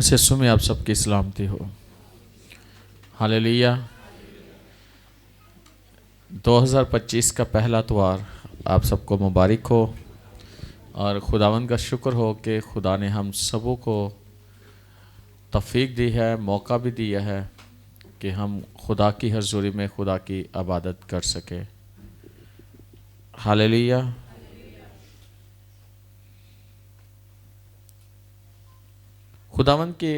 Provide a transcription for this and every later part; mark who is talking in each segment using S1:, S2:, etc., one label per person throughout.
S1: से में आप सबकी सलामती हो। हालेलुया। 2025 का पहला त्योहार आप सबको मुबारक हो और खुदावंद का शुक्र हो कि खुदा ने हम सबों को तौफीक दी है, मौका भी दिया है कि हम खुदा की हज़ूरी में खुदा की इबादत कर सके। हालेलुया। खुदावंद के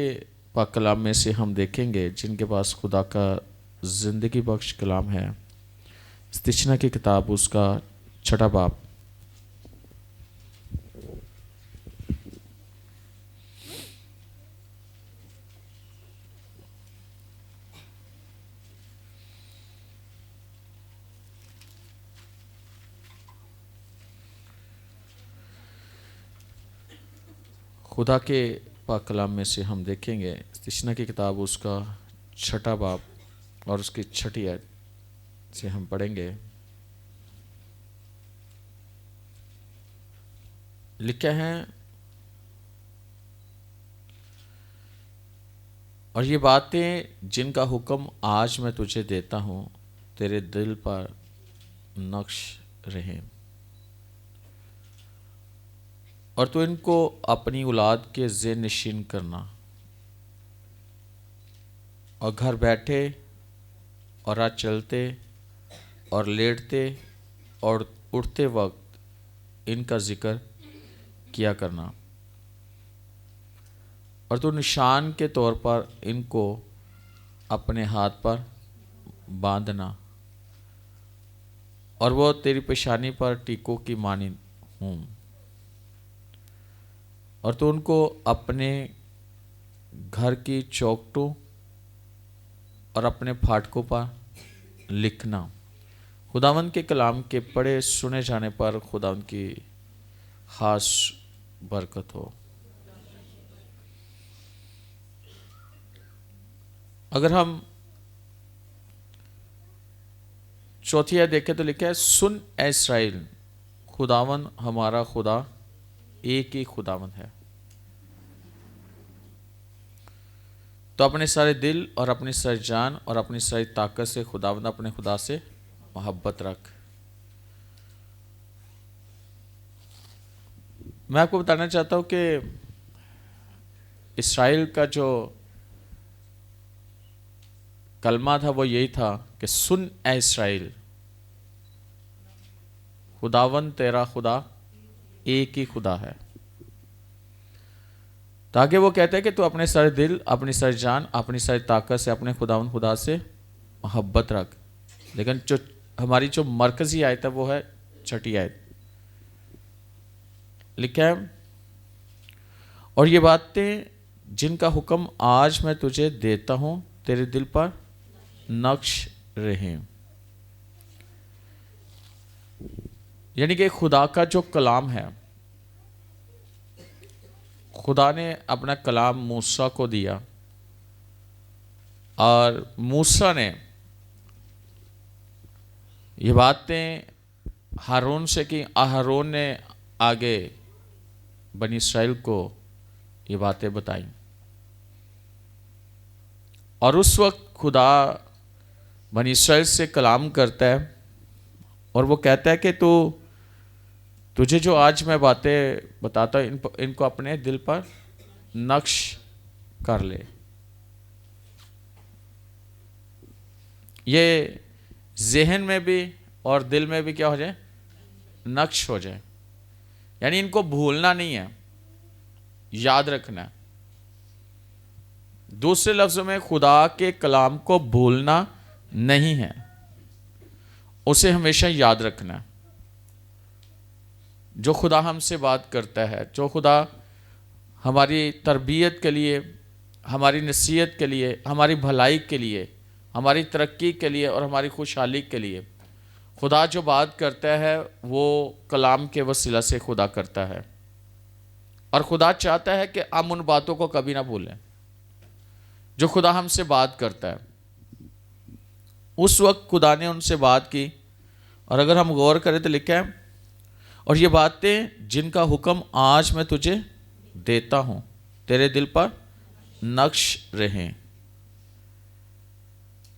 S1: पाक कलाम में से हम देखेंगे जिनके पास खुदा का ज़िंदगी बख्श कलाम है, इस्तिशना की किताब उसका 6 बाब। खुदा के पाक कलाम में से हम देखेंगे इस्तिशना की किताब उसका 6 बाब और उसकी 6 आयत से हम पढ़ेंगे। लिखा है, और ये बातें जिनका हुक्म आज मैं तुझे देता हूँ तेरे दिल पर नक्श रहें और तू इनको अपनी औलाद के ज़ेहन नशीन करना और घर बैठे और रात चलते और लेटते और उठते वक्त इनका जिक्र किया करना और तू निशान के तौर पर इनको अपने हाथ पर बांधना और वो तेरी पेशानी पर टीकों की मानी हूँ और तो उनको अपने घर की चौखटों और अपने फाटकों पर लिखना। खुदावंद के कलाम के पढ़े सुने जाने पर खुदावंद की खास बरकत हो। अगर हम चौथी आयत देखें तो लिखा है, सुन ए इस्राएल, खुदावंद हमारा खुदा एक ही खुदावंद है। तो अपने सारे दिल और अपनी सारी जान और अपनी सारी ताकत से खुदावंद अपने खुदा से मोहब्बत रख। मैं आपको बताना चाहता हूं कि इस्राएल का जो कलमा था वो यही था कि सुन ए इस्राएल, खुदावंद तेरा खुदा एक ही खुदा है। ताकि वो कहते हैं कि तू अपने सारे दिल, अपनी सारी जान, अपनी सारी ताकत से अपने खुदावंद खुदा से मोहब्बत रख। लेकिन जो हमारी जो मरकजी आयत है वो है 6 आयत। लिखा है, और ये बातें जिनका हुक्म आज मैं तुझे देता हूं तेरे दिल पर नक्श रहें। यानी कि खुदा का जो कलाम है, खुदा ने अपना कलाम मूसा को दिया और मूसा ने ये बातें हारून से की। हारून ने आगे बनी इस्राएल को ये बातें बताई और उस वक्त खुदा बनी इस्राएल से कलाम करता है और वो कहता है कि तुझे जो आज मैं बातें बताता हूँ इनको अपने दिल पर नक्श कर ले। ये ज़हन में भी और दिल में भी क्या हो जाए, नक्श हो जाए। यानी इनको भूलना नहीं है, याद रखना है। दूसरे लफ्ज़ों में खुदा के कलाम को भूलना नहीं है, उसे हमेशा याद रखना है। जो खुदा हमसे बात करता है, जो खुदा हमारी तरबियत के लिए, हमारी नसीहत के लिए, हमारी भलाई के लिए, हमारी तरक्की के लिए और हमारी खुशहाली के लिए खुदा जो बात करता है वो कलाम के वसीला से खुदा करता है। और खुदा चाहता है कि हम उन बातों को कभी ना भूलें जो खुदा हमसे बात करता है। उस वक्त खुदा ने उनसे बात की और अगर हम गौर करें तो लिखा है, और ये बातें जिनका हुक्म आज मैं तुझे देता हूँ तेरे दिल पर नक्श रहें,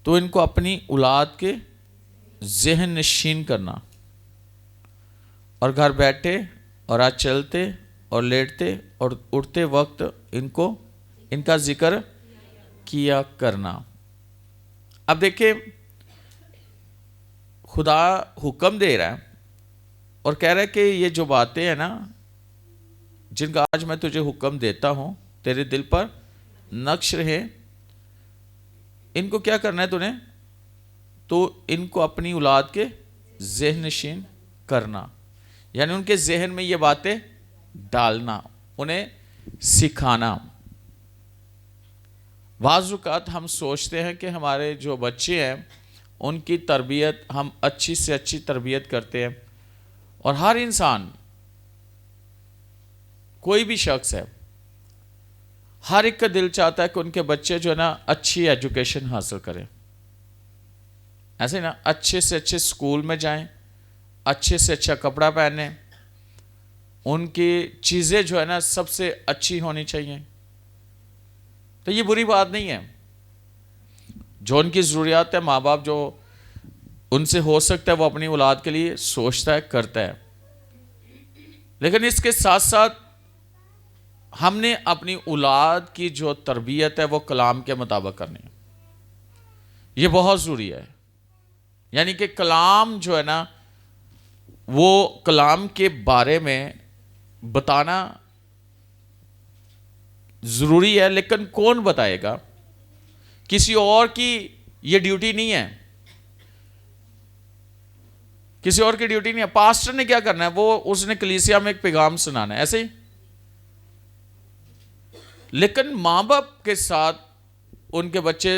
S1: तो इनको अपनी औलाद के ज़हन नशीन करना, और घर बैठे और आज चलते और लेटते और उठते वक्त इनका जिक्र किया करना। अब देखिए, खुदा हुक्म दे रहा है और कह रहा है कि ये जो बातें हैं ना, जिनका आज मैं तुझे हुक्म देता हूं, तेरे दिल पर नक्श रहे, इनको क्या करना है तूने? तो इनको अपनी औलाद के ज़हन नशीन करना, यानी उनके जहन में ये बातें डालना, उन्हें सिखाना। बाज़-औक़ात हम सोचते हैं कि हमारे जो बच्चे हैं उनकी तरबियत हम अच्छी से अच्छी तरबियत करते हैं, और हर इंसान, कोई भी शख्स है, हर एक का दिल चाहता है कि उनके बच्चे जो है ना अच्छी एजुकेशन हासिल करें, ऐसे ना अच्छे से अच्छे स्कूल में जाएं, अच्छे से अच्छा कपड़ा पहने, उनकी चीज़ें जो है ना सबसे अच्छी होनी चाहिए। तो ये बुरी बात नहीं है, जो उनकी ज़रूरियात है, माँ बाप जो उनसे हो सकता है वो अपनी औलाद के लिए सोचता है, करता है, लेकिन इसके साथ साथ हमने अपनी औलाद की जो तरबियत है वो कलाम के मुताबिक करनी है। ये बहुत ज़रूरी है, यानी कि कलाम जो है ना वो कलाम के बारे में बताना ज़रूरी है, लेकिन कौन बताएगा? किसी और की ये ड्यूटी नहीं है, किसी और की ड्यूटी नहीं है। पास्टर ने क्या करना है? वो उसने कलीसिया में एक पैगाम सुनाना है, ऐसे ही। लेकिन माँ बाप के साथ उनके बच्चे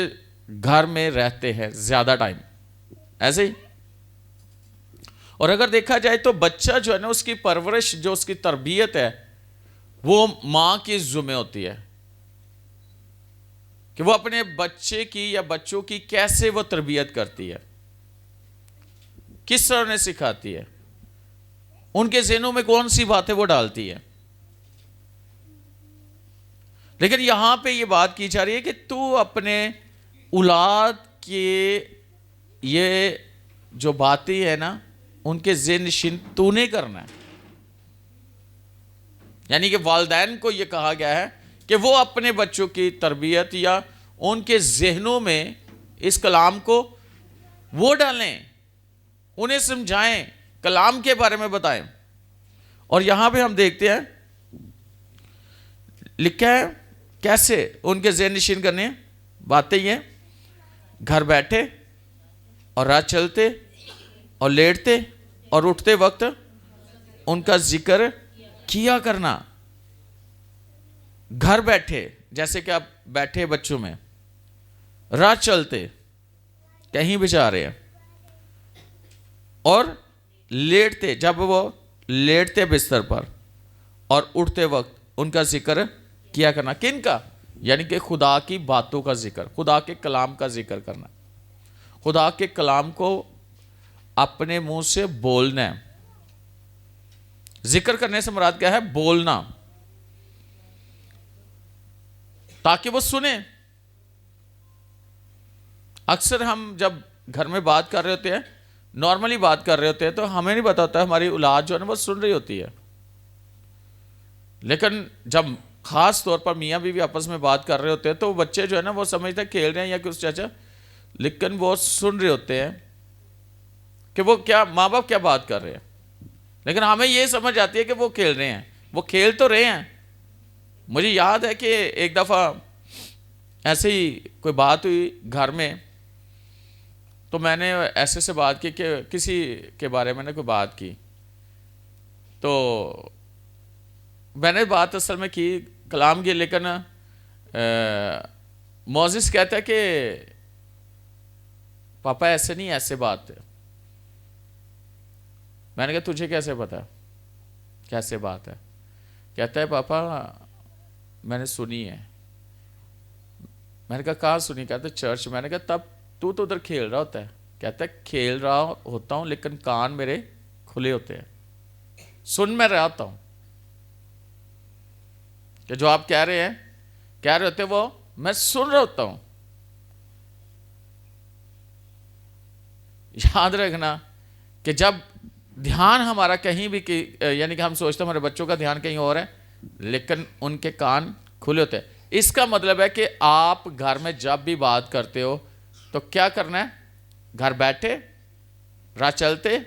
S1: घर में रहते हैं ज़्यादा टाइम, ऐसे ही। और अगर देखा जाए तो बच्चा जो है ना, उसकी परवरिश, जो उसकी तरबियत है, वो माँ की ज़िम्मे होती है कि वो अपने बच्चे की या बच्चों की कैसे वो तरबियत करती है, किस तरह ने सिखाती है, उनके ज़हनों में कौन सी बातें वो डालती है। लेकिन यहां पे ये बात की जा रही है कि तू अपने औलाद के ये जो बातें है ना, उनके ज़हन नशीन तूने करना है। यानी कि वालिदैन को यह कहा गया है कि वो अपने बच्चों की तरबियत या उनके जहनों में इस कलाम को वो डालें, उन्हें समझाएं, कलाम के बारे में बताएं। और यहां पे हम देखते हैं लिखा है कैसे उनके ज़हन नशीन करने हैं। बातें ये, घर बैठे और रात चलते और लेटते और उठते वक्त उनका जिक्र किया करना। घर बैठे, जैसे कि आप बैठे बच्चों में, रात चलते कहीं भी जा रहे हैं, और लेटते, जब वो लेटते बिस्तर पर और उठते वक्त उनका जिक्र किया करना। किन का? यानी कि खुदा की बातों का जिक्र, खुदा के कलाम का जिक्र करना। खुदा के कलाम को अपने मुंह से बोलना है। जिक्र करने से मुराद क्या है? बोलना, ताकि वो सुने। अक्सर हम जब घर में बात कर रहे होते हैं, नॉर्मली बात कर रहे होते हैं, तो हमें नहीं पता होता हमारी औलाद जो है ना वो सुन रही होती है। लेकिन जब खास तौर पर मियाँ बीवी आपस में बात कर रहे होते हैं, तो बच्चे जो है ना वो समझते हैं खेल रहे हैं या कुछ चाचा, लेकिन वो सुन रहे होते हैं कि वो क्या, माँ बाप क्या बात कर रहे हैं। लेकिन हमें ये समझ आती है कि वो खेल रहे हैं। वो खेल तो रहे हैं। मुझे याद है कि एक दफ़ा ऐसे ही कोई बात हुई घर में, तो मैंने ऐसे से बात की कि किसी के बारे में कोई बात की, तो मैंने बात असल में की कलाम की, लेकिन मोजिस कहता है कि पापा ऐसे नहीं, ऐसे बात है। मैंने कहा तुझे कैसे पता कैसे बात है? कहता है पापा मैंने सुनी है। मैंने कहा कहाँ सुनी? कहता चर्च। मैंने कहा तब तू तो उधर खेल रहा होता है। कहता है खेल रहा होता हूँ, लेकिन कान मेरे खुले होते हैं, सुन मैं रहा होता हूँ कि जो आप कह रहे हैं कह रहे होते वो, मैं सुन रहा होता हूं। याद रखना कि जब ध्यान हमारा कहीं भी यानी कि हम सोचते हैं हमारे बच्चों का ध्यान कहीं और है, लेकिन उनके कान खुले होते हैं। इसका मतलब है कि आप घर में जब भी बात करते हो तो क्या करना है, घर बैठे, राह चलते,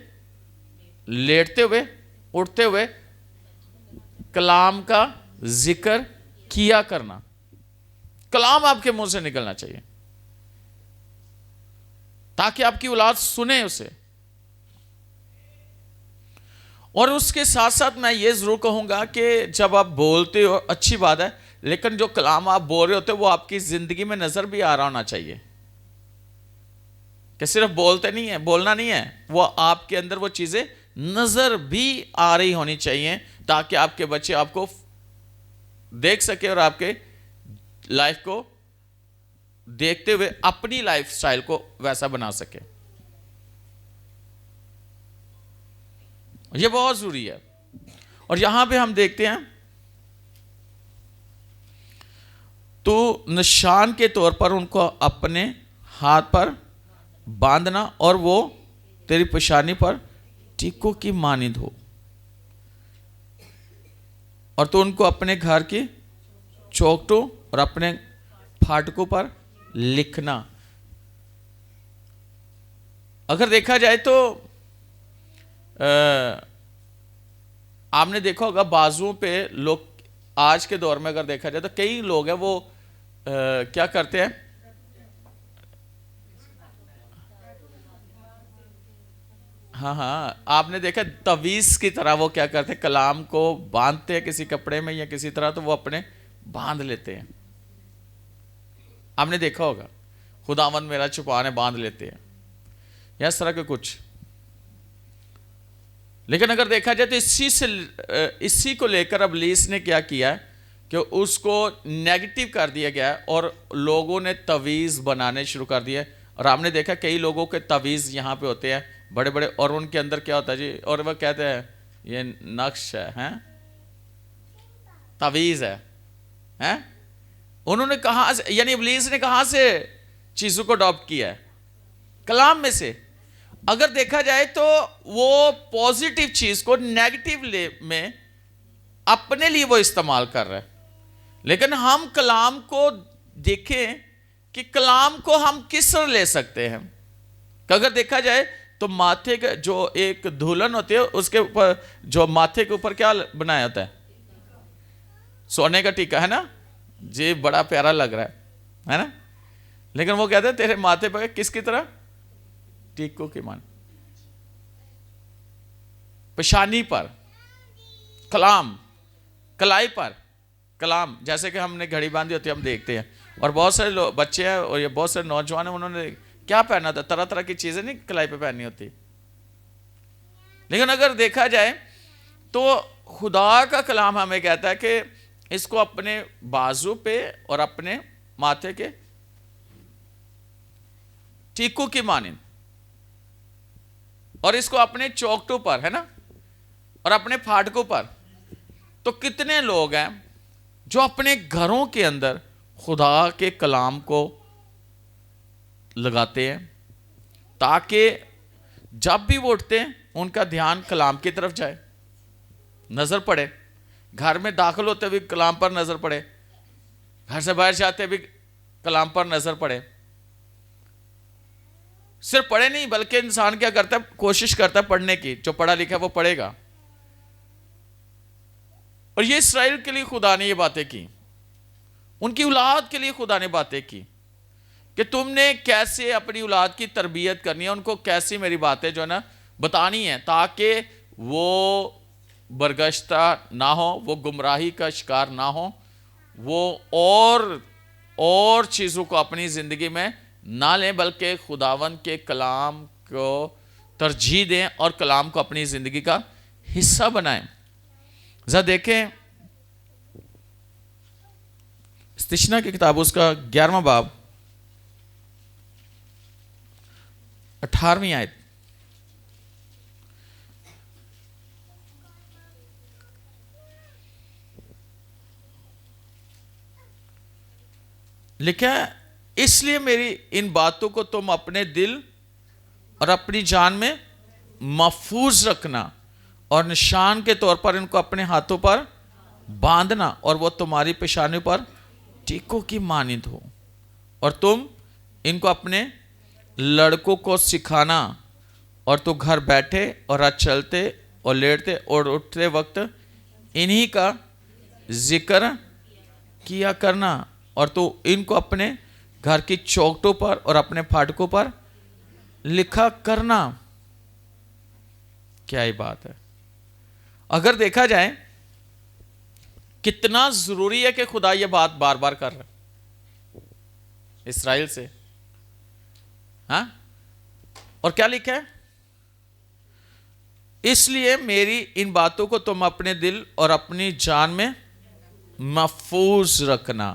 S1: लेटते हुए, उठते हुए कलाम का जिक्र किया करना। कलाम आपके मुंह से निकलना चाहिए ताकि आपकी औलाद सुने उसे। और उसके साथ साथ मैं ये जरूर कहूंगा कि जब आप बोलते हो अच्छी बात है, लेकिन जो कलाम आप बोल रहे होते हो वो आपकी जिंदगी में नजर भी आ रहा होना चाहिए, कि सिर्फ बोलते नहीं है, बोलना नहीं है, वो आपके अंदर वो चीजें नजर भी आ रही होनी चाहिए, ताकि आपके बच्चे आपको देख सके और आपके लाइफ को देखते हुए अपनी लाइफ स्टाइल को वैसा बना सके। यह बहुत जरूरी है। और यहां पे हम देखते हैं तो निशान के तौर पर उनको अपने हाथ पर बांधना और वो तेरी पेशानी पर टीकों की मानिंद हो, और तो उनको अपने घर की चौखटों और अपने फाटकों पर लिखना। अगर देखा जाए तो आपने देखा होगा बाजुओं पे लोग, आज के दौर में अगर देखा जाए तो कई लोग हैं वो क्या करते हैं, हाँ हाँ, आपने देखा तवीज की तरह वो क्या करते हैं, कलाम को बांधते हैं किसी कपड़े में या किसी तरह, तो वो अपने बांध लेते हैं। आपने देखा होगा, खुदावंद मेरा छुपाने बांध लेते हैं, या इस तरह के कुछ। लेकिन अगर देखा जाए तो इसी को लेकर अब इब्लीस ने क्या किया कि उसको नेगेटिव कर दिया गया और लोगों ने तवीज़ बनाने शुरू कर दिए। और आपने देखा कई लोगों के तवीज़ यहाँ पे होते हैं बड़े बड़े, और उनके अंदर क्या होता है जी, और वह कहते हैं ये नक्श है, हैं तवीज़ है, हैं। उन्होंने कहाँ से, यानी इब्लीस ने कहाँ से चीज़ों को अडॉप्ट किया है, कलाम में से। अगर देखा जाए तो वो पॉजिटिव चीज को नेगेटिव में अपने लिए वो इस्तेमाल कर रहा है। लेकिन हम कलाम को देखें कि कलाम को हम किस तरह ले सकते हैं। अगर देखा जाए तो माथे का जो एक दुल्हन होती है उसके ऊपर, जो माथे के ऊपर क्या बनाया होता है, सोने का टीका, है ना जी, बड़ा प्यारा लग रहा है ना। लेकिन वो कहते हैं तेरे माथे पर किसकी तरह, टीकों की मान, पेशानी पर कलाम, कलाई पर कलाम। जैसे कि हमने घड़ी बांधी होती है, हम देखते हैं, और बहुत सारे बच्चे हैं और ये बहुत सारे नौजवान हैं, उन्होंने क्या पहना था, तरह तरह की चीजें नहीं कलाई पे पहननी होती। लेकिन अगर देखा जाए तो खुदा का कलाम हमें कहता है कि इसको अपने बाजू पे और अपने माथे के टीकों की मानिंद, और इसको अपने चौखटों पर, है ना, और अपने फाटकों पर। तो कितने लोग हैं जो अपने घरों के अंदर खुदा के कलाम को लगाते हैं ताकि जब भी वो उठते हैं उनका ध्यान कलाम की तरफ जाए, नजर पड़े, घर में दाखिल होते हुए कलाम पर नजर पड़े, घर से बाहर जाते भी कलाम पर नजर पड़े। सिर्फ पढ़े नहीं, बल्कि इंसान क्या करता है, कोशिश करता है पढ़ने की, जो पढ़ा लिखा है वो पढ़ेगा। और ये इस्राएल के लिए खुदा ने ये बातें की, उनकी औलाद के लिए खुदा ने बातें की कि तुमने कैसे अपनी औलाद की तरबियत करनी है, उनको कैसी मेरी बातें जो है ना बतानी है, ताकि वो बरगश्ता ना हो, वो गुमराही का शिकार ना हो, वो और चीज़ों को अपनी ज़िंदगी में ना लें, बल्कि खुदावंद के कलाम को तरजीह दें और कलाम को अपनी ज़िंदगी का हिस्सा बनाएं। जरा देखें इस्तिशना की किताब उसका 11वां बाब 18वीं आयत। लिखा है, इसलिए मेरी इन बातों को तुम अपने दिल और अपनी जान में महफूज रखना और निशान के तौर पर इनको अपने हाथों पर बांधना, और वो तुम्हारी पेशानी पर टीकों की मानिंद हो। और तुम इनको अपने लड़कों को सिखाना, और तो घर बैठे और रात चलते और लेटते और उठते वक्त इन्हीं का जिक्र किया करना, और तो इनको अपने घर की चौखटों पर और अपने फाटकों पर लिखा करना। क्या ही बात है। अगर देखा जाए कितना जरूरी है कि खुदा ये बात बार बार कर रहा है इस्राएल से। हाँ, और क्या लिखा है, इसलिए मेरी इन बातों को तुम अपने दिल और अपनी जान में महफूज रखना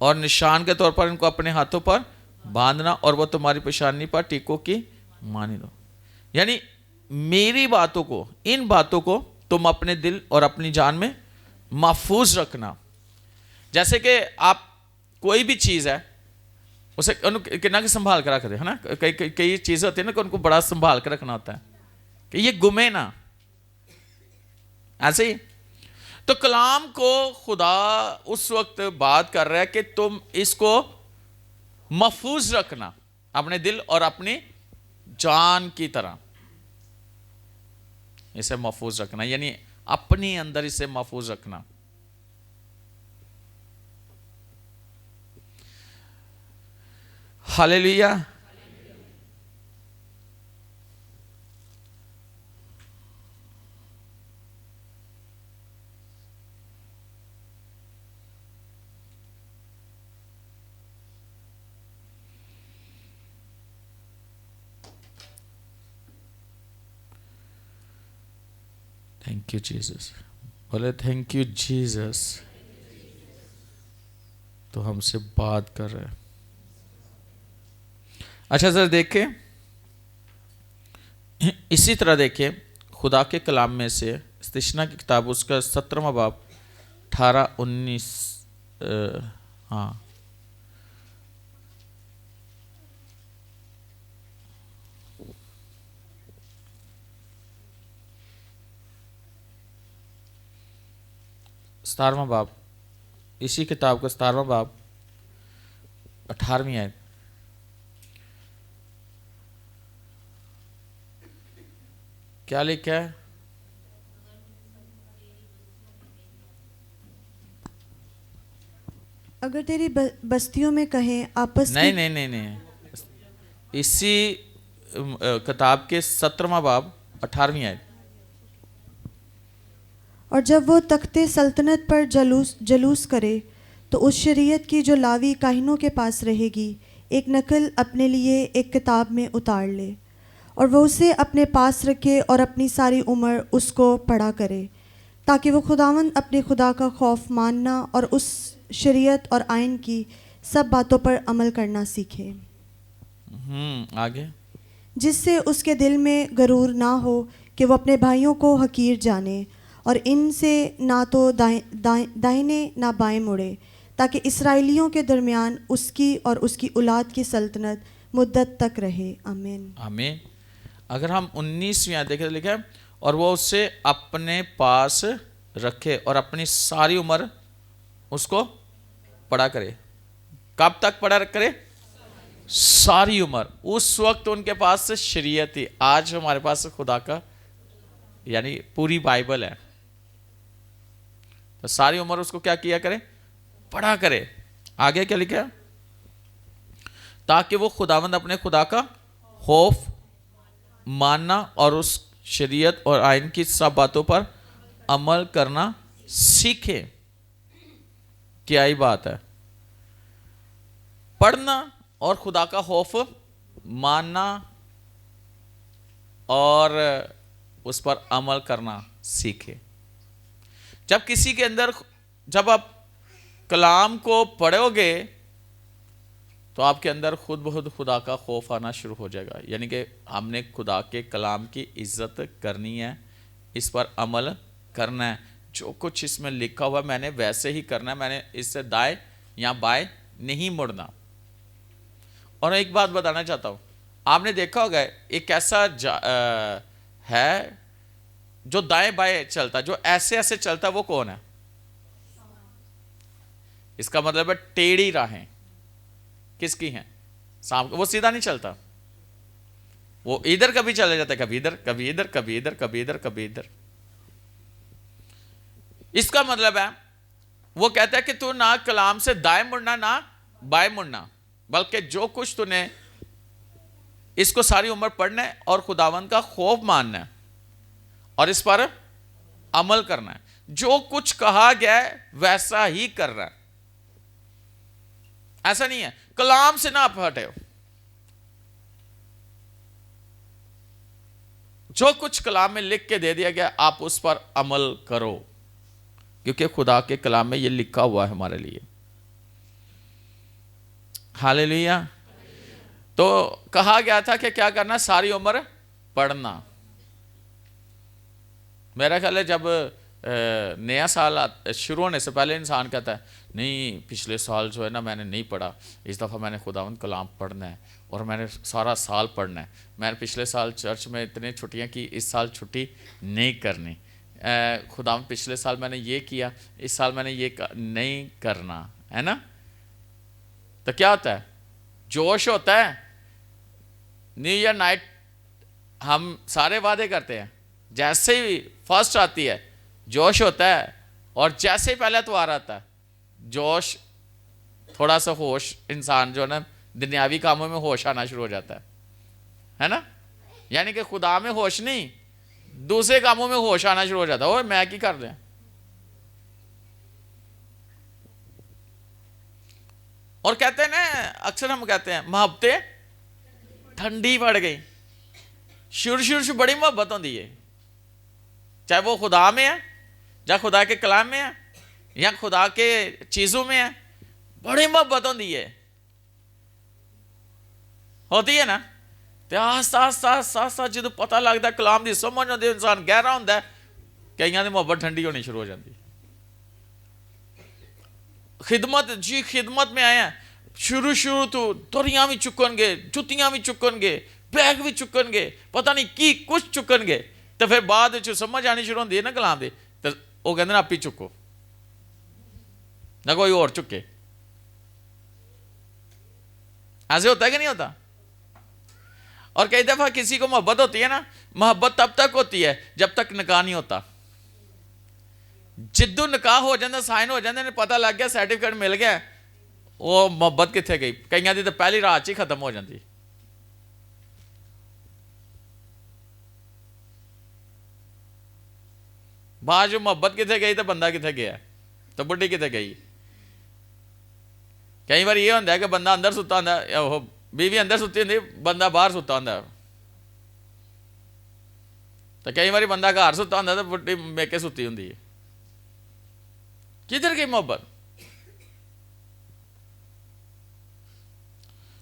S1: और निशान के तौर पर इनको अपने हाथों पर बांधना, और वो तुम्हारी पेशानी पर टीकों की मानी दो। यानी मेरी बातों को, इन बातों को तुम अपने दिल और अपनी जान में महफूज रखना। जैसे कि आप कोई भी चीज़ है उसे कितना के संभाल कर रखते है ना। कई चीज़ें होती है ना कि उनको बड़ा संभाल कर रखना होता है कि ये गुमे ना। ऐसे ही तो कलाम को खुदा उस वक्त बात कर रहा है कि तुम इसको महफूज रखना अपने दिल और अपनी जान की तरह। इसे महफूज रखना यानी अपने अंदर इसे महफूज रखना। हालेलुया। Thank you Jesus. बोले थैंक यू जीसस। तो हमसे बात कर रहे हैं। अच्छा सर देखिए, इसी तरह देखिए खुदा के कलाम में से इस्तिशना की किताब उसका 17वां बाब 18-19 हाँ सतारवां बाब, इसी किताब का 17वां बाब 18वीं आयत। क्या लिखा है?
S2: अगर तेरी बस्तियों में कहें आपस
S1: नहीं नहीं नहीं नहीं, इसी किताब के 17वां बाब 18वीं आयत।
S2: और जब वो तख्ते सल्तनत पर जलूस करे तो उस शरीयत की जो लावी काहिनों के पास रहेगी एक नकल अपने लिए एक किताब में उतार ले, और वह उसे अपने पास रखे और अपनी सारी उम्र उसको पढ़ा करे, ताकि वो खुदावंद अपने खुदा का खौफ मानना और उस शरीयत और आइन की सब बातों पर अमल करना सीखे।
S1: आगे।
S2: जिससे उसके दिल में गरूर ना हो कि वो अपने भाइयों को हकीर जाने और इनसे ना तो दाहिने ना बाएं मुड़े, ताकि इसराइलियों के दरमियान उसकी और उसकी औलाद की सल्तनत मुद्दत तक रहे। आमीन
S1: आमीन। अगर हम 19वीं आयत देखें तो लिखा है और वो उससे अपने पास रखे और अपनी सारी उम्र उसको पढ़ा करे। कब तक पढ़ा करे? सारी उम्र। उस वक्त उनके पास शरीयत थी, आज हमारे पास खुदा का यानी पूरी बाइबल है। तो सारी उम्र उसको क्या किया करे? पढ़ा करे। आगे क्या लिखा है? ताकि वो खुदावंद अपने खुदा का खौफ मानना और उस शरीयत और आइन की सब बातों पर अमल करना सीखे। क्या ही बात है। पढ़ना और खुदा का खौफ मानना और उस पर अमल करना सीखे। जब किसी के अंदर, जब आप कलाम को पढ़ोगे तो आपके अंदर खुद ब खुद खुदा का खौफ आना शुरू हो जाएगा। यानी कि हमने खुदा के कलाम की इज्जत करनी है, इस पर अमल करना है। जो कुछ इसमें लिखा हुआ मैंने वैसे ही करना है, मैंने इससे दाएं या बाएं नहीं मुड़ना। और एक बात बताना चाहता हूं, आपने देखा होगा एक ऐसा है जो दाएं बाएं चलता, जो ऐसे ऐसे चलता, वो कौन है? इसका मतलब है टेढ़ी राहें किसकी हैं? सांप। वो सीधा नहीं चलता, वो इधर कभी चले जाता है, कभी इधर, कभी इधर, कभी इधर, कभी इधर, कभी इधर। इसका मतलब है वो कहता है कि तू ना कलाम से दाएं मुड़ना ना बाएं मुड़ना, बल्कि जो कुछ तूने इसको सारी उम्र पढ़ना है और खुदावंद का खौफ मानना है और इस पर अमल करना है। जो कुछ कहा गया है वैसा ही करना है। ऐसा नहीं है कलाम से ना आप हटे हो, जो कुछ कलाम में लिख के दे दिया गया आप उस पर अमल करो, क्योंकि खुदा के कलाम में यह लिखा हुआ है हमारे लिए। हालेलुया। तो कहा गया था कि क्या करना? सारी उम्र पढ़ना। मेरा ख्याल है जब नया साल शुरू होने से पहले इंसान कहता है नहीं पिछले साल जो है ना मैंने नहीं पढ़ा, इस दफ़ा मैंने खुदावंद कलाम पढ़ना है और मैंने सारा साल पढ़ना है। मैंने पिछले साल चर्च में इतने छुट्टियां की, इस साल छुट्टी नहीं करनी। खुदावंद पिछले साल मैंने ये किया, इस साल मैंने ये नहीं करना, है ना? तो क्या होता है? जोश होता है। न्यू ईयर नाइट हम सारे वादे करते हैं, जैसे ही फर्स्ट आती है जोश होता है, और जैसे ही पहला त्योहार आता है जोश, थोड़ा सा होश, इंसान जो है ना दुनियावी कामों में होश आना शुरू हो जाता है ना? यानी कि खुदा में होश नहीं, दूसरे कामों में होश आना शुरू हो जाता है। ओए मैं क्या कर रहे हैं? और कहते हैं ना, अक्सर हम कहते हैं मोहब्बतें ठंडी पड़ गई। शुरू से बड़ी मोहब्बत होती है, चाहे वो खुदा में है, चाहे खुदा के कलाम में है, या खुदा के चीजों में है, बड़ी मोहब्बत होती है ना। तो आस्ता जो पता लगता कलाम की समझ आती, इंसान गहरा होता है, कई की मोहब्बत ठंडी होनी शुरू हो जाती। खिदमत में आए हैं, शुरू तो तुरियां भी चुकनगे, जुतियां भी चुकनगे, बैग भी चुकनगे, पता नहीं की कुछ चुकनगे, तो फिर बाद समझ आनी शुरू होती है ना कलाम की, तो वो कहते हैं आप ही चुको ना कोई और चुके। ऐसे होता है कि नहीं होता? और कई दफा किसी को मोहब्बत होती है ना, मोहब्बत तब तक होती है जब तक निकाह नहीं होता। जिद्दू निकाह हो जाता, साइन हो जाते, पता लग गया, सर्टिफिकेट मिल गया, वो मोहब्बत कितने गई? कई दी तो पहली रात ही खत्म हो जाती। बाद जो मोहब्बत कितने गई तो बंदा कितने गया, तो बुढ़ी कितने गई। कई बार ये होता है कि बंदा अंदर सुता होंदा, बीवी अंदर सुती होंदी, बंदा बाहर सुता होंदा। तो कई बार बंदा घर सुता होंदा तो बुढ़ी मेके सुती होंदी है। किधर गई मोहब्बत?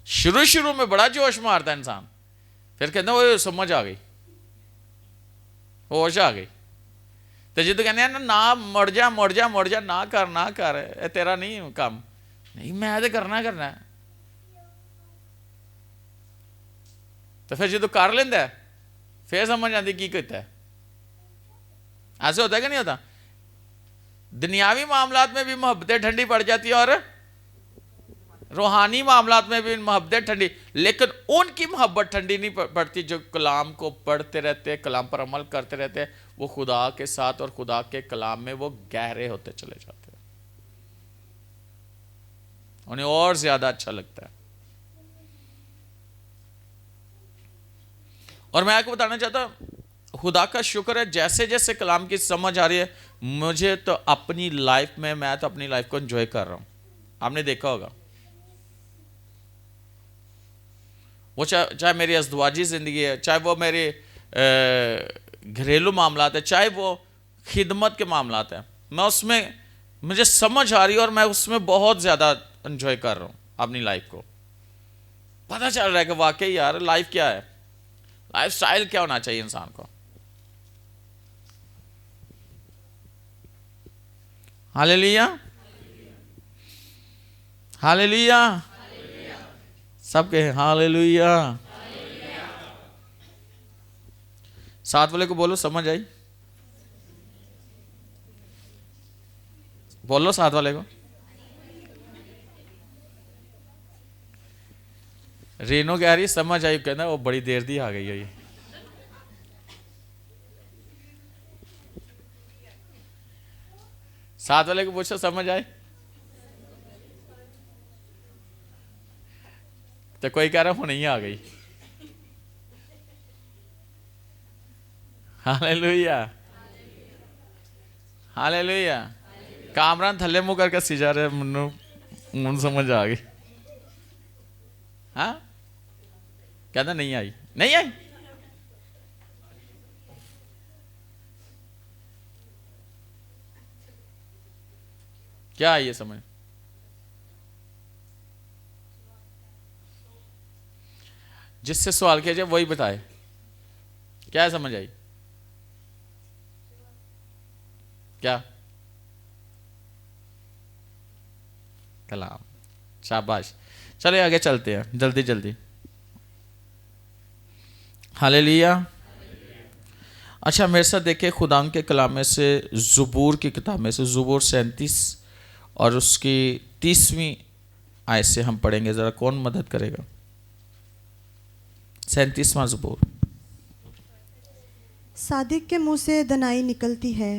S1: शुरू में बड़ा जोश मारता इंसान, फिर कहते वो समझ आ गई, होश आ गई। तो जो कहने ना मुड़ जा ना कर, तेरा नहीं काम, नहीं मैं तो करना है। तो फिर जो कर लेंदा फिर समझ आती की किया है। ऐसे होता है कि नहीं होता? दुनियावी मामलात में भी मोहब्बतें ठंडी पड़ जाती है और रूहानी मामलात में भी मोहब्बतें ठंडी, लेकिन उनकी मोहब्बत ठंडी नहीं पड़ती जो कलाम को पढ़ते रहते, कलाम पर अमल करते रहते। वो खुदा के साथ और खुदा के कलाम में वो गहरे होते चले जाते हैं, उन्हें और ज्यादा अच्छा लगता है। और मैं आपको बताना चाहता हूं, खुदा का शुक्र है, जैसे जैसे कलाम की समझ आ रही है मुझे, तो अपनी लाइफ में मैं तो अपनी लाइफ को एंजॉय कर रहा हूं। आपने देखा होगा, वो चाहे मेरी अज़दवाजी ज़िंदगी है, चाहे वो मेरे घरेलू मामलात है, चाहे वो खिदमत के मामलात है, मैं उसमें मुझे समझ आ रही है और मैं उसमें बहुत ज़्यादा एंजॉय कर रहा हूँ अपनी लाइफ को। पता चल रहा है कि वाकई यार लाइफ क्या है, लाइफ स्टाइल क्या होना चाहिए इंसान को। Hallelujah, hallelujah. सब कहे हालेलुया। साथ वाले को बोलो समझ आई। बोलो साथ वाले को। रेनो कह रही समझ आई, कहना वो बड़ी देर दी आ गई है ये। साथ वाले को पूछो समझ आए। तो कोई कह रहा हूं नहीं आ गई। Hallelujah hallelujah. कामरान थल्ले मुंह करके सिजा रहे मुन समझ आ गई। हाँ कहता नहीं आई, नहीं आई। क्या आई ये समझ? जिससे सवाल किया जाए वही बताए। क्या समझ आई? क्या? कलाम। शाबाश। चले आगे चलते हैं जल्दी जल्दी। हालेलुया। अच्छा मेरे साथ देखिए खुदा के कलाम में से ज़बूर की किताब में से ज़बूर 37 और उसकी 30वीं आयत से हम पढ़ेंगे। ज़रा कौन मदद करेगा? 37वां ज़बूर।
S2: सादिक के मुंह से दनाई निकलती है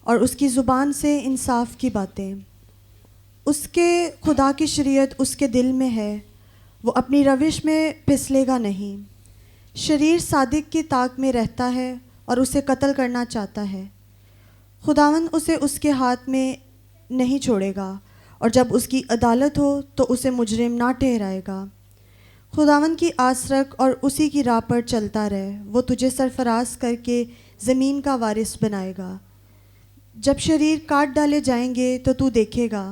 S2: और उसकी ज़ुबान से इंसाफ की बातें। उसके खुदा की शरीयत उसके दिल में है, वो अपनी रविश में फिसलेगा नहीं। शरीर सादिक की ताक में रहता है और उसे कत्ल करना चाहता है। खुदावन उसे उसके हाथ में नहीं छोड़ेगा और जब उसकी अदालत हो तो उसे मुजरिम ना ठहराएगा। खुदावन की आस रख और उसी की राह पर चलता रहे, वो तुझे सरफराज करके ज़मीन का वारिस बनाएगा। जब शरीर काट डाले जाएंगे तो तू देखेगा,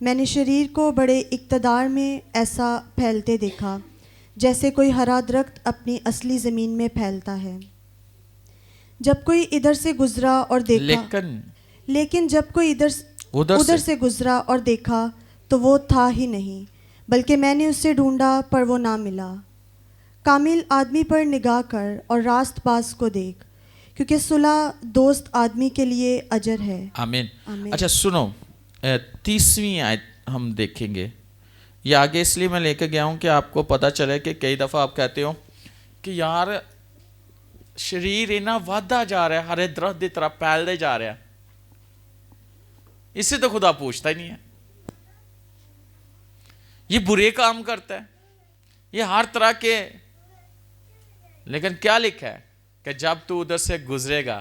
S2: मैंने शरीर को बड़े इक़्तिदार में ऐसा फैलते देखा जैसे कोई हरा दरख्त अपनी असली ज़मीन में फैलता है। जब कोई इधर से गुजरा और देखा, लेकिन जब कोई उधर से गुजरा और देखा तो वो था ही नहीं, बल्कि मैंने उसे ढूंढा पर वो ना मिला। कामिल आदमी पर निगाह कर और रास्तबाज को देख, क्योंकि सुलह दोस्त आदमी के लिए अजर है।
S1: आमीन। अच्छा सुनो, 30वीं आयत हम देखेंगे। ये आगे इसलिए मैं लेकर गया हूं कि आपको पता चले कि कई दफ़ा आप कहते हो कि यार शरीर इना वादा जा रहा है, हरे दरख्त की तरह फैलते जा रहा है, इससे तो खुदा पूछता ही नहीं है। ये बुरे काम करता है, ये हर तरह के, लेकिन क्या लिखा है कि जब तू उधर से गुजरेगा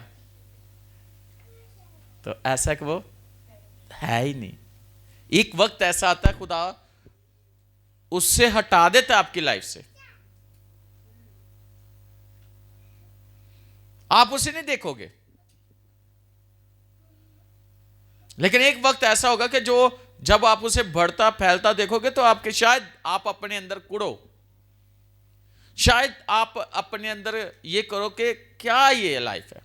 S1: तो ऐसा कि वो है ही नहीं। एक वक्त ऐसा आता है खुदा उससे हटा देता है आपकी लाइफ से, आप उसे नहीं देखोगे। लेकिन एक वक्त ऐसा होगा कि जो जब आप उसे बढ़ता फैलता देखोगे तो आपके शायद आप अपने अंदर कुड़ो, शायद आप अपने अंदर ये करो कि क्या ये लाइफ है,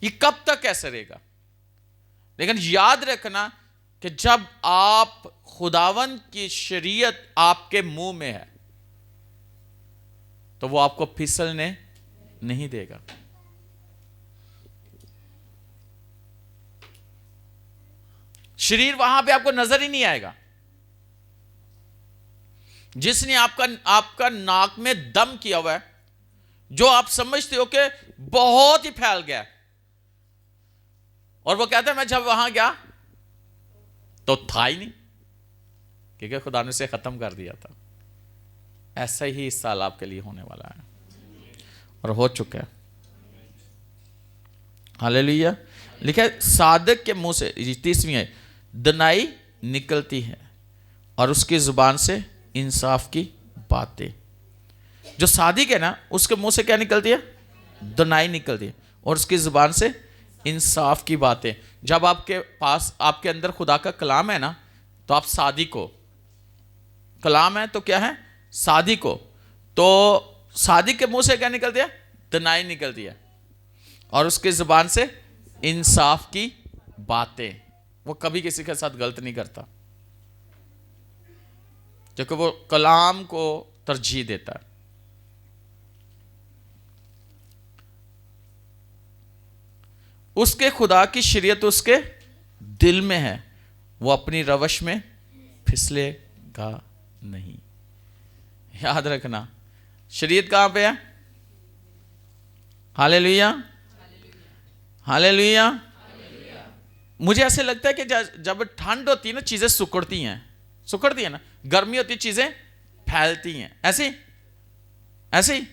S1: ये कब तक ऐसे रहेगा। लेकिन याद रखना कि जब आप खुदावन की शरीयत आपके मुंह में है तो वो आपको फिसलने नहीं देगा। शरीर वहां पे आपको नजर ही नहीं आएगा। जिसने आपका नाक में दम किया हुआ है, जो आप समझते हो कि बहुत ही फैल गया, और वो कहता है मैं जब वहां गया तो था ही नहीं, क्योंकि खुदा ने उसे खत्म कर दिया था। ऐसा ही इस साल आपके लिए होने वाला है और हो चुका है। हालेलुया। लिखा है सादिक के मुंह से, 30वीं है, दनाई निकलती है और उसकी जुबान से इंसाफ की बातें। जो सादिक है ना, उसके मुंह से क्या निकलती है? दनाई निकलती है और उसकी जुबान से इंसाफ की बातें। जब आपके पास आपके अंदर खुदा का कलाम है ना, तो आप सादिक हो। कलाम है तो क्या है? सादिक हो। तो सादिक के मुंह से क्या निकलती है? दनाई निकलती है और उसकी जुबान से इंसाफ की बातें। वो कभी किसी के साथ गलत नहीं करता। क्योंकि वो कलाम को तरजीह देता है। उसके खुदा की शरीयत उसके दिल में है, वो अपनी रवश में फिसलेगा नहीं। याद रखना, शरीयत कहां पे है? Hallelujah, hallelujah. मुझे ऐसे लगता है कि जब ठंड होती है ना, चीजें सुकड़ती हैं ना, गर्मी होती है चीजें फैलती हैं, ऐसे ही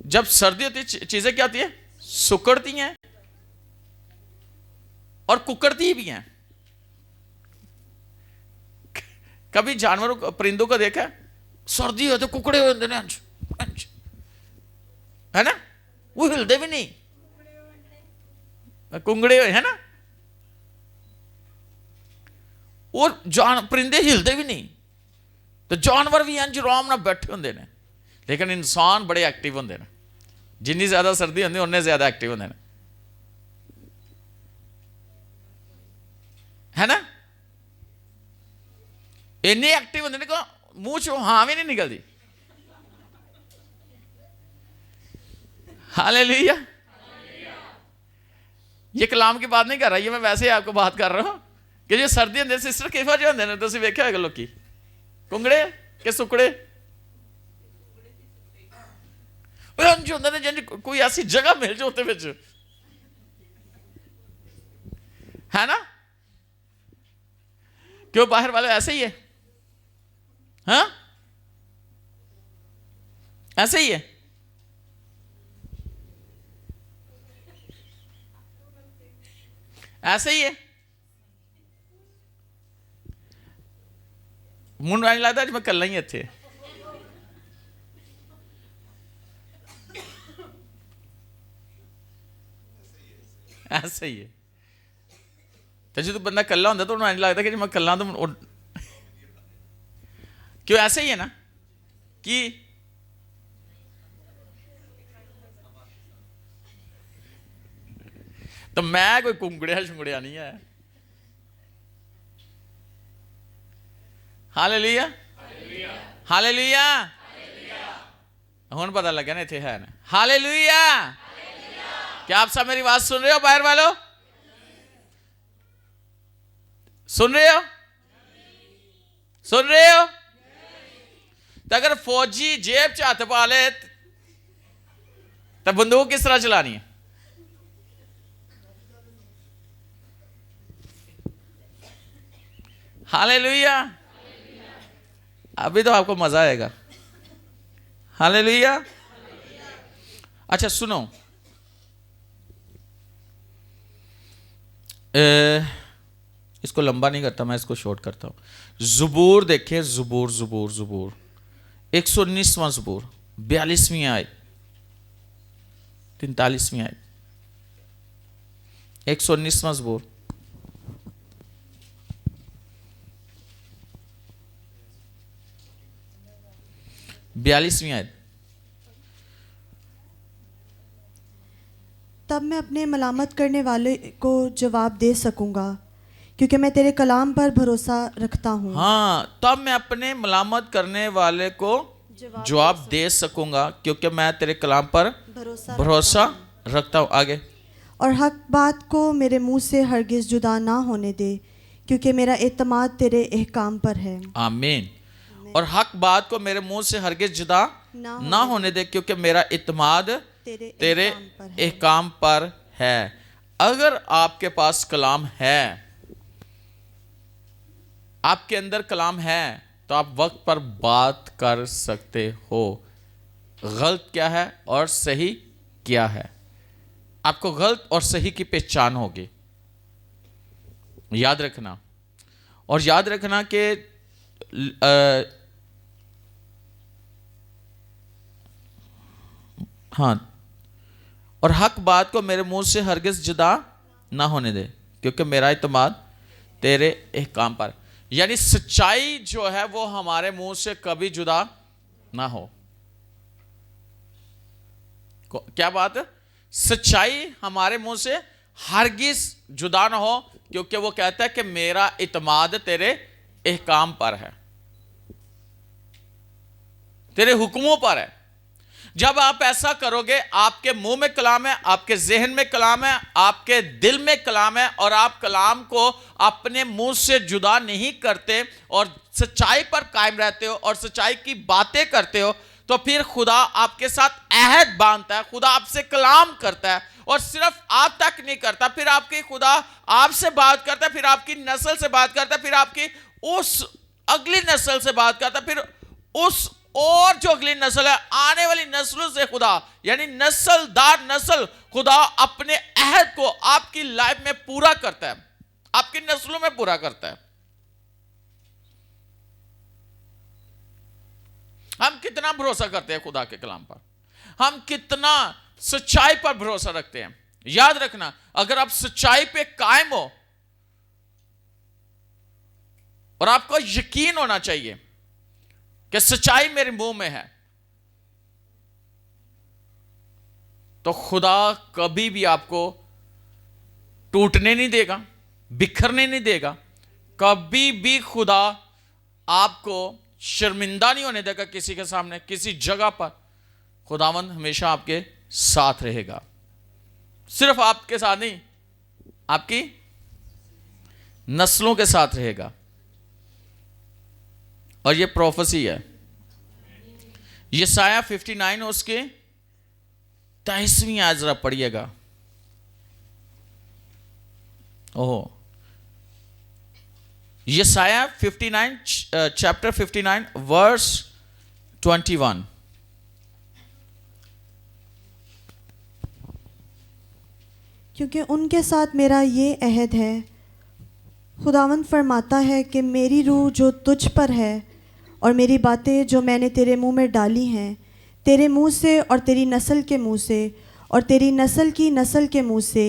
S1: जब सर्दी होती है चीजें क्या होती है? सुकड़ती हैं और कुकड़ती भी हैं। कभी जानवरों परिंदों को देखा है? सर्दी हो तो कुकड़े होते है ना, वो हिलते भी नहीं, कुंगड़े है ना, और परिंदे हिलते भी नहीं। तो जानवर भी इंज आराम नाल बैठे होंगे ने, लेकिन इंसान बड़े एक्टिव होंगे ने। जिन्नी ज्यादा सर्दी होंदी उन्ने ज्यादा एक्टिव होंगे ने, है ना। इन्ने एक्टिव होंगे ने कि मुंह चो हाँ भी नहीं निकलती। हालेलुया। ये कलाम की बात नहीं कर रहा, ये मैं वैसे ही आपको बात कर रहा हूं कि जो सर्दी होंगे सिस्टर किहो जे होंगे ने, तुसीं वेख्या होगा लोकी कुंगड़े के सुकड़े इंज होंदे ने जिंज कोई ऐसी जगह मिल जाए उसदे विच, है ना। क्यों बाहर वाले ऐसे ही है? हाँ, ऐसे ही है। ऐसे ही है। मुझे नहीं लगता मैं कल ही इत्थे। ऐसे ही है। तो जो बंदा कला होंदा तो उन्हें लगता कि मैं कला तो क्यों ऐसे ही है ना कि तो मैं कोई कुंगड़िया शुंगड़िया नहीं है। Hallelujah, hallelujah. हुण पता लगा ना इत्थे है ना। हालेलुया। क्या आप सब मेरी बात सुन रहे हो? बाहर वालों सुन रहे हो? सुन रहे हो? तो अगर फौजी जेब च हथ पा ले तो बंदूक किस तरह चलानी है? हालेलुया। अभी तो आपको मजा आएगा। हालेलुया। अच्छा सुनो, इसको लंबा नहीं करता मैं, इसको शॉर्ट करता हूं। ज़ुबूर देखें, ज़ुबूर ज़ुबूर ज़ुबूर 119वां ज़ुबूर 42वीं आयत 43वीं आयत। 119वां ज़ुबूर 42वीं आयत।
S2: तब मैं अपने मलामत करने वाले को जवाब दे सकूंगा क्योंकि मैं तेरे कलाम पर भरोसा रखता हूँ।
S1: हाँ, तब मैं अपने मलामत करने वाले को जवाब दे सकूंगा क्योंकि मैं तेरे कलाम पर भरोसा रखता हूँ। आगे।
S2: और हक बात को मेरे मुंह से हरगिज जुदा ना होने दे क्योंकि मेरा एतमाद तेरे एहकाम पर है।
S1: आमीन। और हक बात को मेरे मुंह से हरगिज जुदा ना होने दे क्योंकि मेरा इत्माद तेरे एहकाम पर है। अगर आपके पास कलाम है, आपके अंदर कलाम है, तो आप वक्त पर बात कर सकते हो। गलत क्या है और सही क्या है, आपको गलत और सही की पहचान होगी। याद रखना। और याद रखना कि हाँ, और हक बात को मेरे मुंह से हरगिज जुदा ना होने दे क्योंकि मेरा इत्माद तेरे एहकाम पर। यानी सच्चाई जो है वो हमारे मुंह से कभी जुदा ना हो। क्या बात है? सच्चाई हमारे मुंह से हरगिज जुदा ना हो क्योंकि वो कहता है कि मेरा इत्माद तेरे एहकाम पर है। तेरे हुक्मों पर है। जब आप ऐसा करोगे, आपके मुंह में कलाम है, आपके जहन में कलाम है, आपके दिल में कलाम है, और आप कलाम को अपने मुंह से जुदा नहीं करते और सच्चाई पर कायम रहते हो और सच्चाई की बातें करते हो, तो फिर खुदा आपके साथ अहद बांधता है, खुदा आपसे कलाम करता है। और सिर्फ आप तक नहीं करता, फिर आपकी खुदा आपसे बात करता है, फिर आपकी नस्ल से बात करता है, फिर आपकी उस अगली नस्ल से बात करता है, फिर उस और जो अगली नस्ल है, आने वाली नस्लों से खुदा, यानी नस्ल दर नस्ल खुदा अपने अहद को आपकी लाइफ में पूरा करता है, आपकी नस्लों में पूरा करता है। हम कितना भरोसा करते हैं खुदा के कलाम पर, हम कितना सच्चाई पर भरोसा रखते हैं। याद रखना, अगर आप सच्चाई पे कायम हो, और आपको यकीन होना चाहिए कि सच्चाई मेरे मुंह में है, तो खुदा कभी भी आपको टूटने नहीं देगा, बिखरने नहीं देगा। कभी भी खुदा आपको शर्मिंदा नहीं होने देगा किसी के सामने, किसी जगह पर। खुदावंद हमेशा आपके साथ रहेगा। सिर्फ आपके साथ नहीं, आपकी नस्लों के साथ रहेगा। और ये प्रोफेसी है। यशाया 59 उसके 23वीं आयत जरा पढ़िएगा। ओह, यशाया 59 चैप्टर 59 वर्स 21।
S2: क्योंकि उनके साथ मेरा ये अहद है, खुदावंद फरमाता है कि मेरी रूह जो तुझ पर है और मेरी बातें जो मैंने तेरे मुंह में डाली हैं, तेरे मुंह से और तेरी नस्ल के मुंह से और तेरी नस्ल की नस्ल के मुंह से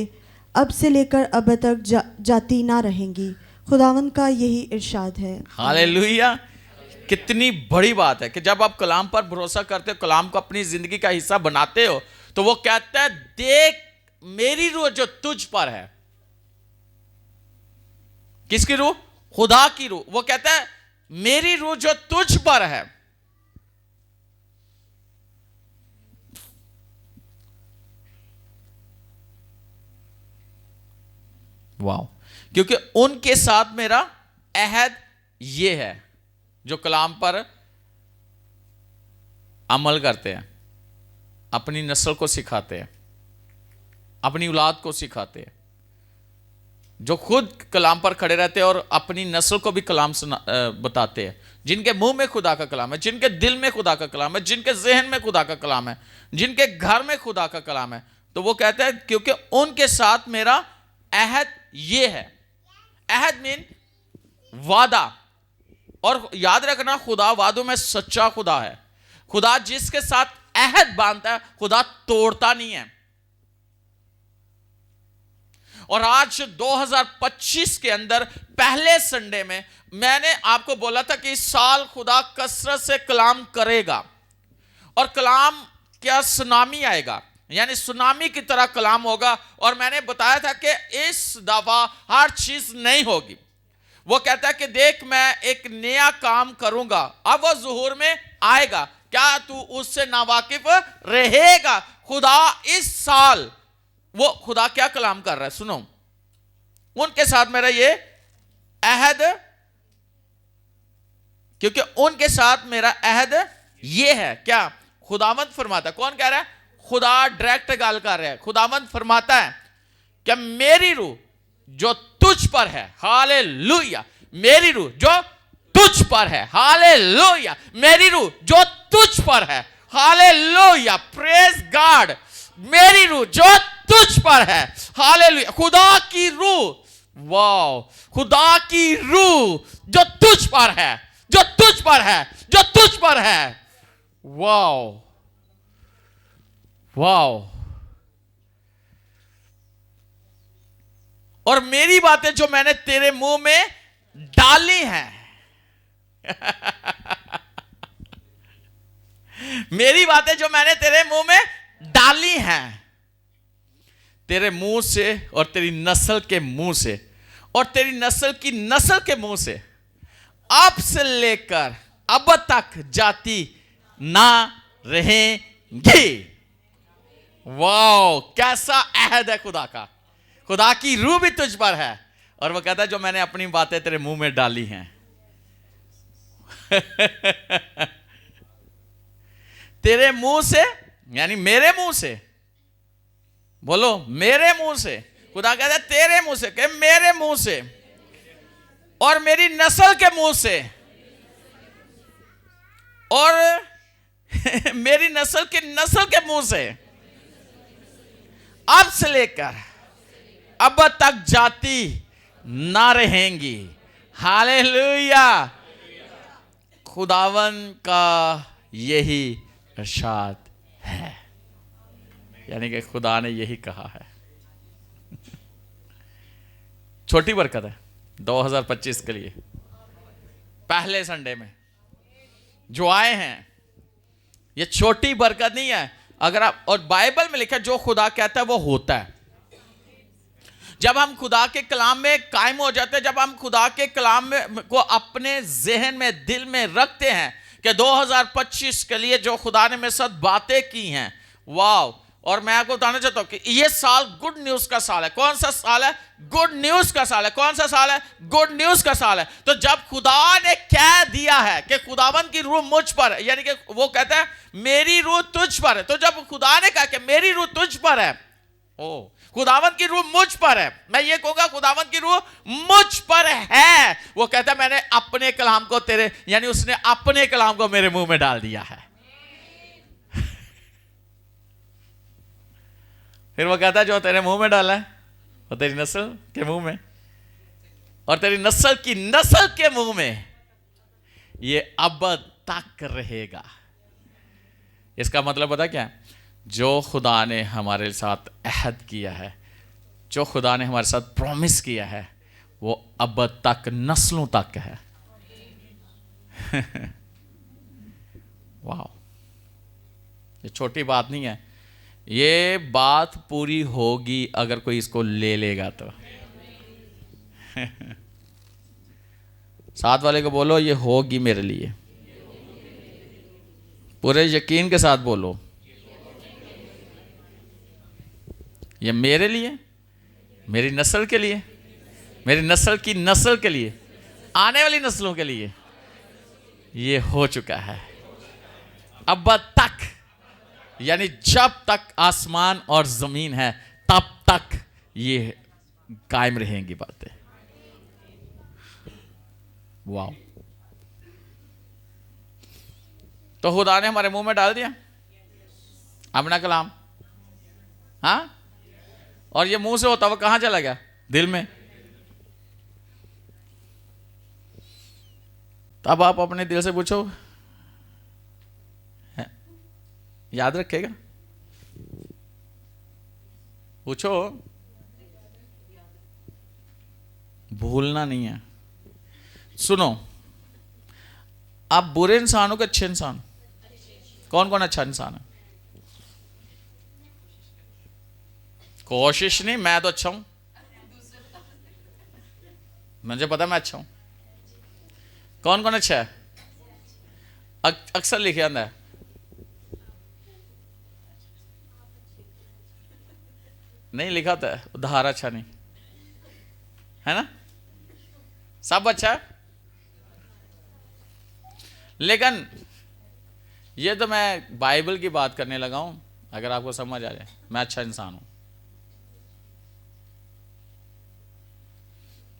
S2: अब से लेकर अब तक जाती ना रहेंगी। खुदावंद का यही इरशाद है।
S1: हालेलुया। कितनी बड़ी बात है कि जब आप कलाम पर भरोसा करते हो, कलाम को अपनी जिंदगी का हिस्सा बनाते हो, तो वो कहता है, देख मेरी रूह जो तुझ पर है। किसकी रूह? खुदा की रूह। वो कहता है मेरी रूह जो तुझ पर है। वाह। क्योंकि उनके साथ मेरा अहद ये है जो कलाम पर अमल करते हैं, अपनी नस्ल को सिखाते हैं, अपनी औलाद को सिखाते हैं, जो खुद कलाम पर खड़े रहते हैं और अपनी नस्ल को भी कलाम बताते हैं, जिनके मुंह में खुदा का कलाम है, जिनके दिल में खुदा का कलाम है, जिनके जहन में खुदा का कलाम है, जिनके घर में खुदा का कलाम है। तो वो कहते हैं क्योंकि उनके साथ मेरा अहद ये है। अहद मीन वादा। और याद रखना, खुदा वादों में सच्चा खुदा है। खुदा जिसके साथ अहद बांधता है, खुदा तोड़ता नहीं है। और आज 2025 के अंदर पहले संडे में मैंने आपको बोला था कि इस साल खुदा कसरत से कलाम करेगा, और कलाम क्या सुनामी आएगा, यानी सुनामी की तरह कलाम होगा। और मैंने बताया था कि इस दफा हर चीज नहीं होगी। वो कहता है कि देख मैं एक नया काम करूंगा, अब वो ज़ुहूर में आएगा, क्या तू उससे नावाकिफ रहेगा? खुदा इस साल, वो खुदा क्या कलाम कर रहा है, सुनो। उनके साथ मेरा ये अहद, क्योंकि उनके साथ मेरा अहद ये है। क्या खुदावंद फरमाता है? कौन कह रहा है? खुदा डायरेक्ट गाल कर रहा है। खुदावंद फरमाता है कि मेरी रूह जो तुझ पर है, हालेलुया, मेरी रूह जो तुझ पर है, हालेलुया, मेरी रूह जो तुझ पर है, हालेलुया, प्रेज गॉड, मेरी रूह जो तुझ पर है, हालेलुया। खुदा की रूह, वाह, खुदा की रूह जो तुझ पर है, जो तुझ पर है, जो तुझ पर है, वाह वाह। और मेरी बातें जो मैंने तेरे मुंह में डाली हैं मेरी बातें जो मैंने तेरे मुंह में डाली हैं, तेरे मुंह से और तेरी नस्ल के मुंह से और तेरी नस्ल की नस्ल के मुंह से अब से लेकर अब तक जाती ना रहेंगी। वाह, कैसा अहद है खुदा का। खुदा की रूह भी तुझ पर है, और वो कहता है जो मैंने अपनी बातें तेरे मुंह में डाली हैं तेरे मुंह से, यानी मेरे मुंह से, बोलो मेरे मुंह से। खुदा कहता है तेरे मुंह से, कि मेरे मुंह से और मेरी नस्ल के मुंह से, और मेरी नस्ल के मुंह से अब से लेकर अब तक जाति ना रहेंगी। हालेलुया। खुदावन का यही इरशाद है, यानी कि खुदा ने यही कहा है। छोटी बरकत है 2025 के लिए, पहले संडे में जो आए हैं। ये छोटी बरकत नहीं है। अगर आप, और बाइबल में लिखा है जो खुदा कहता है वो होता है। जब हम खुदा के कलाम में कायम हो जाते हैं, जब हम खुदा के कलाम में को अपने जहन में, दिल में रखते हैं कि 2025 के लिए जो खुदा ने मेरे साथ बातें की हैं, वाह। और मैं आपको बताना चाहता हूं कि ये साल गुड न्यूज का साल है। कौन सा साल है? गुड न्यूज का साल है। कौन सा साल है? गुड न्यूज का साल है। तो जब खुदा ने कह दिया है कि खुदावन की रूह मुझ पर है, यानी कि वो कहता है मेरी रूह तुझ पर है, तो जब खुदा ने कहा कि मेरी रूह तुझ पर है, ओ खुदावन की रूह मुझ पर है, मैं ये कहूंगा खुदावन की रूह मुझ पर है। वो कहता है मैंने अपने कलाम को तेरे, यानी उसने अपने कलाम को मेरे मुंह में डाल दिया है। फिर वो कहता है जो तेरे मुंह में डाला है वो तेरी नस्ल के मुंह में, और तेरी नस्ल की नस्ल के मुंह में ये अब तक रहेगा। इसका मतलब पता क्या है? जो खुदा ने हमारे साथ अहद किया है, जो खुदा ने हमारे साथ प्रॉमिस किया है, वो अब तक, नस्लों तक है। वाह, ये छोटी बात नहीं है। ये बात पूरी होगी अगर कोई इसको ले लेगा तो। साथ वाले को बोलो ये होगी मेरे लिए। पूरे यकीन के साथ बोलो ये मेरे लिए, मेरी नस्ल के लिए, मेरी नस्ल की नस्ल के लिए, आने वाली नस्लों के लिए ये हो चुका है। अब तक, यानी जब तक आसमान और जमीन है तब तक ये कायम रहेंगी बातें। वाह। तो खुदा ने हमारे मुंह में डाल दिया अपना कलाम, हाँ। और ये मुंह से होता हुआ कहां चला गया? दिल में। तब आप अपने दिल से पूछो, याद रखेगा? पूछो, भूलना नहीं है। सुनो, आप बुरे इंसान हो कि अच्छे इंसान? कौन कौन अच्छा इंसान है? कोशिश नहीं, मैं तो अच्छा हूं, मुझे पता मैं अच्छा हूं। कौन कौन अच्छा है? अक्सर लिखे आता है नहीं, लिखा था उधार अच्छा नहीं है ना, सब अच्छा है। लेकिन ये तो मैं बाइबल की बात करने लगा हूं, अगर आपको समझ आ जाए मैं अच्छा इंसान हूं,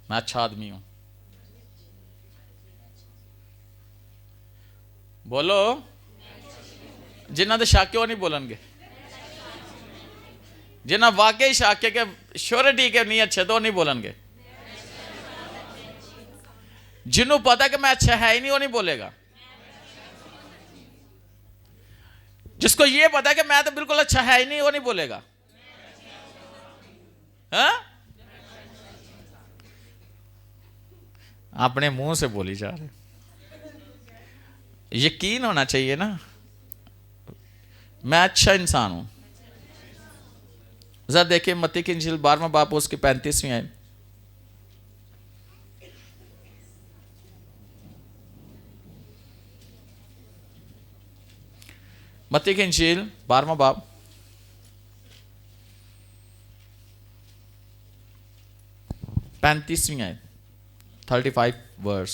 S1: मैं अच्छा आदमी हूं। बोलो, जिन्हों के शक क्यों नहीं बोलनगे? जिन्हें वाकई शक है कि श्योरिटी के नहीं अच्छे तो नहीं बोलनगे। जिन्हों पता कि मैं अच्छा है ही नहीं वो नहीं बोलेगा। जिसको ये पता है कि मैं तो बिल्कुल अच्छा है ही नहीं वो नहीं बोलेगा। हाँ? अपने मुंह से बोली जा रही, यकीन होना चाहिए ना, मैं अच्छा इंसान हूं। जरा देखिए मत्ती की इंजील 12वां बाब उसकी 35वीं आयत। मत्ती की इंजील 12वां बाब 35वीं आयत 35 वर्स।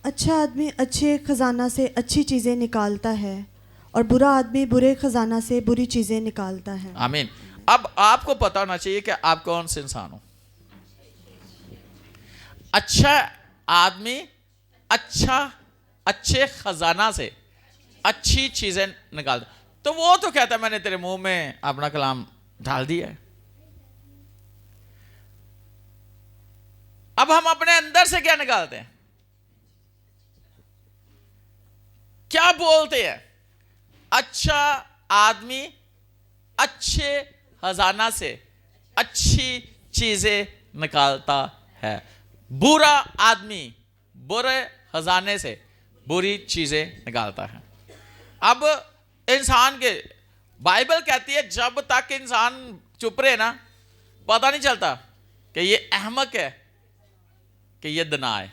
S2: अच्छा आदमी अच्छे खजाना से अच्छी चीज़ें निकालता है और बुरा आदमी बुरे खजाना से बुरी चीज़ें निकालता है।
S1: आमीन। अब आपको पता होना चाहिए कि आप कौन से इंसान हो। अच्छा आदमी अच्छे खजाना से अच्छी चीजें निकालता, तो वो तो कहता है मैंने तेरे मुंह में अपना कलाम डाल दिया है। अब हम अपने अंदर से क्या निकालते हैं, क्या बोलते हैं? अच्छा आदमी अच्छे खजाना से अच्छी चीजें निकालता है, बुरा आदमी बुरे खजाने से बुरी चीजें निकालता है। अब इंसान के, बाइबल कहती है जब तक इंसान चुप रहे ना, पता नहीं चलता कि ये अहमक है कि ये दना है।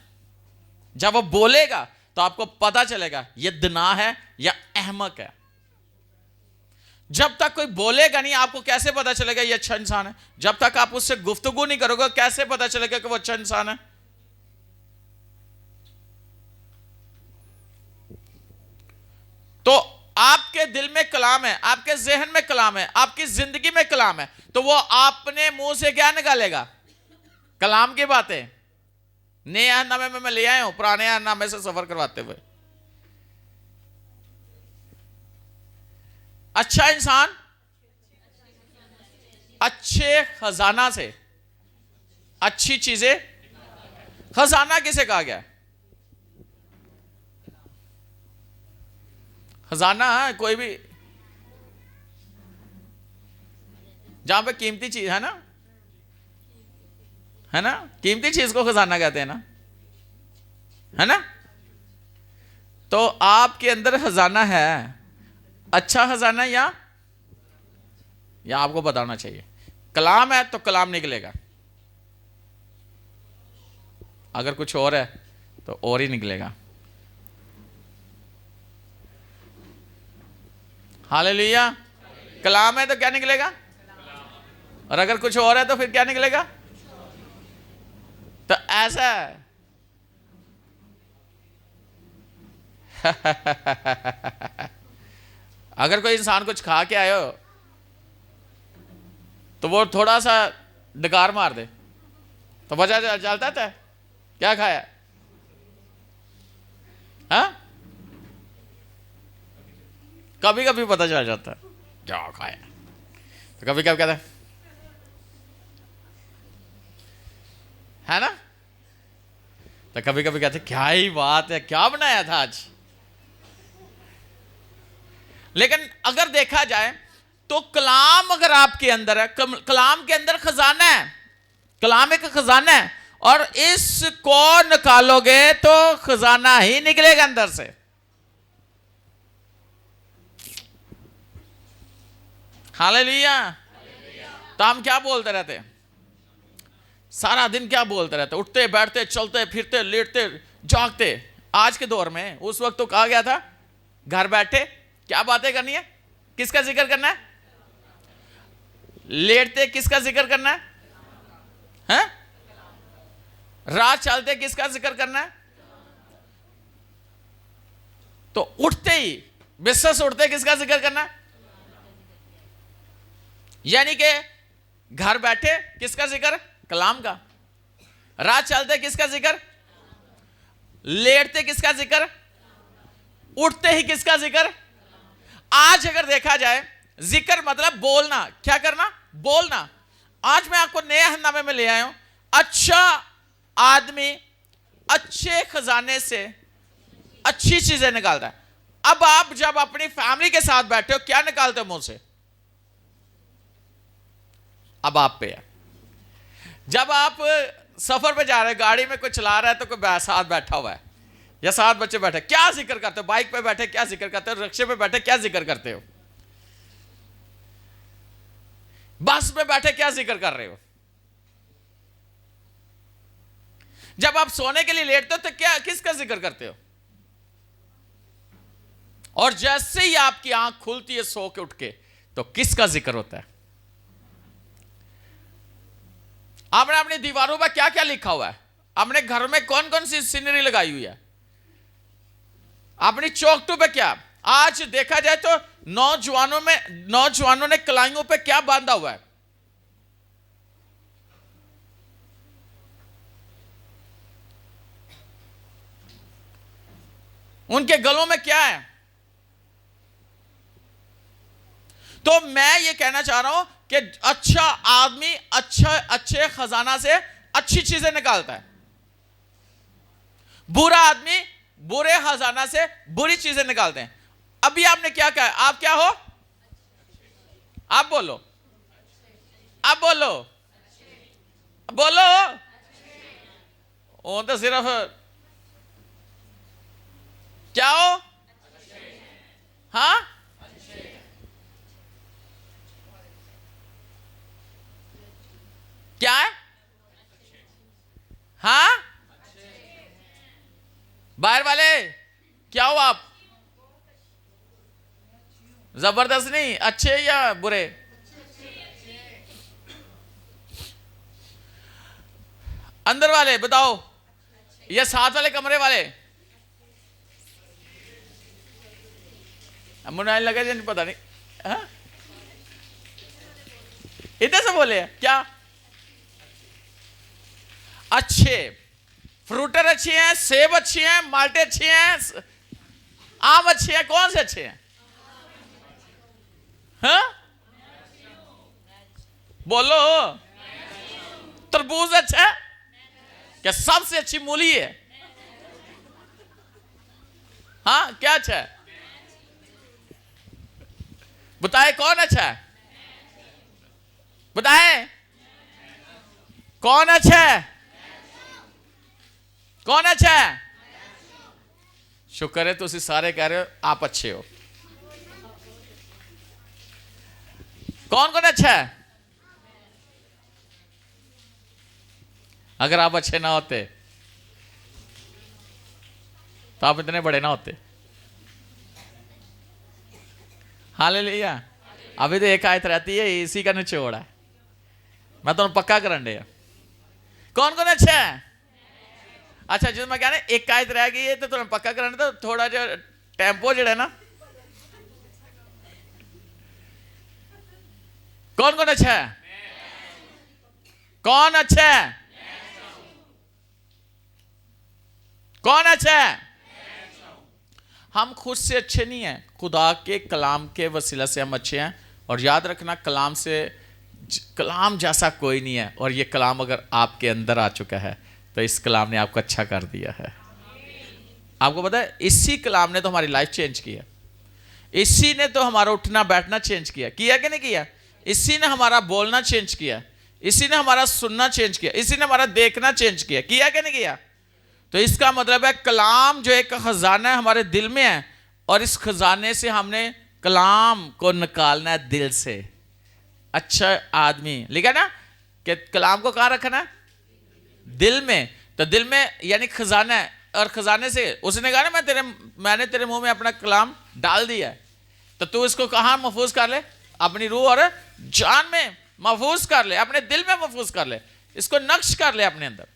S1: जब वो बोलेगा तो आपको पता चलेगा ये दना है या अहमक है। जब तक कोई बोलेगा नहीं, आपको कैसे पता चलेगा ये अच्छा इंसान है? जब तक आप उससे गुफ्तगू नहीं करोगे, कैसे पता चलेगा कि वो अच्छा इंसान है? तो आपके दिल में कलाम है, आपके जहन में कलाम है, आपकी जिंदगी में कलाम है, तो वो अपने मुंह से क्या निकालेगा? कलाम की बातें। नए अहदनामे में मैं ले आया हूं, पुराने अहदनामे से सफर करवाते हुए। अच्छा इंसान अच्छे खजाना से अच्छी चीजें, खजाना किसे कहा गया? खजाना है कोई भी, जहां पे कीमती चीज है ना, है ना, कीमती चीज को खजाना कहते हैं ना, है ना। तो आपके अंदर खजाना है, अच्छा खजाना या आपको बताना चाहिए। कलाम है तो कलाम निकलेगा, अगर कुछ और है तो और ही निकलेगा। हालेलुया। कलाम है तो क्या निकलेगा, और अगर कुछ और है तो फिर क्या निकलेगा? तो ऐसा है अगर कोई इंसान कुछ खा के आए हो तो वो थोड़ा सा डकार मार दे तो वजह चलता था क्या खाया, हाँ? कभी कभी पता चल जाता है क्या खाया, तो कभी कभी कहता है ना, तो कभी कभी कहते क्या ही बात है, क्या बनाया था आज। लेकिन अगर देखा जाए तो कलाम अगर आपके अंदर है, कलाम के अंदर खजाना है, कलाम एक खजाना है, और इसको निकालोगे तो खजाना ही निकलेगा अंदर से। हालेलुया। तो हम क्या बोलते रहते हैं सारा दिन, क्या बोलते रहते? उठते बैठते चलते फिरते लेटते जागते। आज के दौर में, उस वक्त तो कहा गया था घर बैठे क्या बातें करनी है, किसका जिक्र करना है? लेटते किसका जिक्र करना है? हैं? रात चलते किसका जिक्र करना है? तो उठते ही बिस्तर से उठते किसका जिक्र करना है? यानी कि घर बैठे किसका जिक्र? कलाम का। रात चलते किसका जिक्र? लेटते किसका जिक्र? उठते ही किसका जिक्र? आज अगर देखा जाए जिक्र मतलब बोलना, क्या करना? बोलना। आज मैं आपको नए अहदनामे में ले आया हूं, अच्छा आदमी अच्छे खजाने से अच्छी चीजें निकालता है। अब आप जब अपनी फैमिली के साथ बैठे हो क्या निकालते हो मुंह से? अब आप पे है। जब आप सफर पे जा रहे हो, गाड़ी में कोई चला रहा है तो कोई साथ बैठा हुआ है या साथ बच्चे बैठे, क्या जिक्र करते हो? बाइक पे बैठे क्या जिक्र करते हो? रिक्शे पे बैठे क्या जिक्र करते हो? बस में बैठे क्या जिक्र कर रहे हो? जब आप सोने के लिए लेटते हो तो क्या किसका जिक्र करते हो? और जैसे ही आपकी आंख खुलती है सो के उठ के, तो किसका जिक्र होता है? आपने अपनी दीवारों पर क्या क्या लिखा हुआ है? अपने घर में कौन कौन सी सीनरी लगाई हुई है? अपनी चौखटों पे क्या? आज देखा जाए तो नौजवानों ने कलाइयों पे क्या बांधा हुआ है? उनके गलों में क्या है? तो मैं ये कहना चाह रहा हूं कि अच्छा आदमी अच्छे खजाना से अच्छी चीजें निकालता है, बुरा आदमी बुरे खजाना से बुरी चीजें निकालते हैं। अभी आपने क्या कहा? आप क्या हो? आप बोलो, आप बोलो, बोलो। वो तो सिर्फ क्या हो? हाँ, क्या है? हाँ, बाहर वाले क्या हो आप? जबरदस्त नहीं, अच्छे या बुरे? अंदर वाले बताओ, या साथ वाले कमरे वाले? मुझे लगा नहीं, पता नहीं। हाँ? इधर से बोले क्या? अच्छे फ्रूटर अच्छे हैं, सेब अच्छे हैं, माल्टे अच्छे हैं, आम अच्छे हैं। कौन से अच्छे हैं? हाँ? बोलो। तरबूज अच्छा है क्या? सबसे अच्छी मूली है। हाँ, क्या अच्छा है? बताए कौन अच्छा है? बताए कौन अच्छा है? कौन अच्छा है? शुक्र है तो उसी सारे कह रहे हो आप अच्छे हो। कौन कौन अच्छा है? अगर आप अच्छे ना होते तो आप इतने बड़े ना होते। हालेलुया। अभी तो एक आयत रहती है, इसी का निचोड़ है। मैं तो पक्का करन दे। कौन कौन अच्छा है? अच्छा, जो मैं कह रहा एक आयत रह गई है तो तुम्हें पक्का करन दो। थोड़ा जो टेम्पो जड़ा है ना, कौन कौन अच्छा है? कौन अच्छा है? कौन अच्छा है? हम खुद से अच्छे नहीं हैं, खुदा के कलाम के वसीला से हम अच्छे हैं। और याद रखना, कलाम जैसा कोई नहीं है। और ये कलाम अगर आपके अंदर आ चुका है तो इस कलाम ने आपको अच्छा कर दिया है। आपको पता है, इसी कलाम ने तो हमारी लाइफ चेंज की है। इसी ने तो हमारा उठना बैठना चेंज किया कि नहीं किया? इसी ने हमारा बोलना चेंज किया, इसी ने हमारा सुनना चेंज किया, इसी ने हमारा देखना चेंज किया कि नहीं किया? तो इसका मतलब है कलाम जो एक खजाना है हमारे दिल में है, और इस खजाने से हमने कलाम को निकालना है दिल से। अच्छा आदमी लिखा ना कि कलाम को कहाँ रखना है? दिल में। तो दिल में यानी खजाना है, और खजाने से उसने कहा ना मैंने तेरे मुंह में अपना कलाम डाल दिया है। तो तू इसको कहाँ महफूज कर ले? अपनी रूह और जान में महफूज कर ले, अपने दिल में महफूज कर ले, इसको नक्श कर ले अपने अंदर।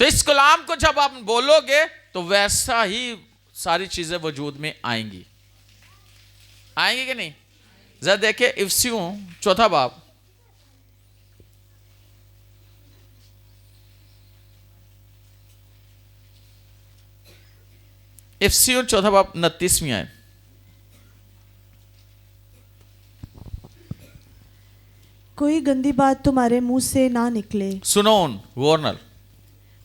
S1: तो इस कलाम को जब आप बोलोगे तो वैसा ही सारी चीजें वजूद में आएंगी कि नहीं? जरा देखिए इफिसियों 4 बाब, इफिसियों 4 बाब 29वीं आयत।
S2: कोई गंदी बात तुम्हारे मुंह से ना निकले,
S1: सुनोन वॉर्नर,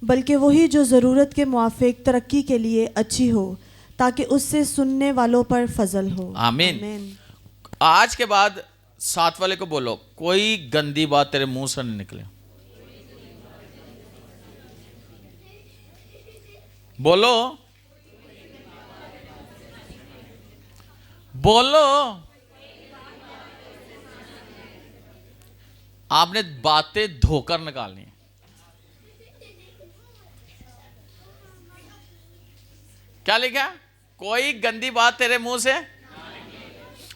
S2: बल्कि वही जो ज़रूरत के मुआफिक तरक्की के लिए अच्छी हो, ताकि उससे सुनने वालों पर फजल हो।
S1: आमीन। आज के बाद साथ वाले को बोलो, कोई गंदी बात तेरे मुंह से नहीं निकले। बोलो, बोलो। आपने बातें धोकर निकालनी है। क्या लिखा? कोई गंदी बात तेरे मुंह से।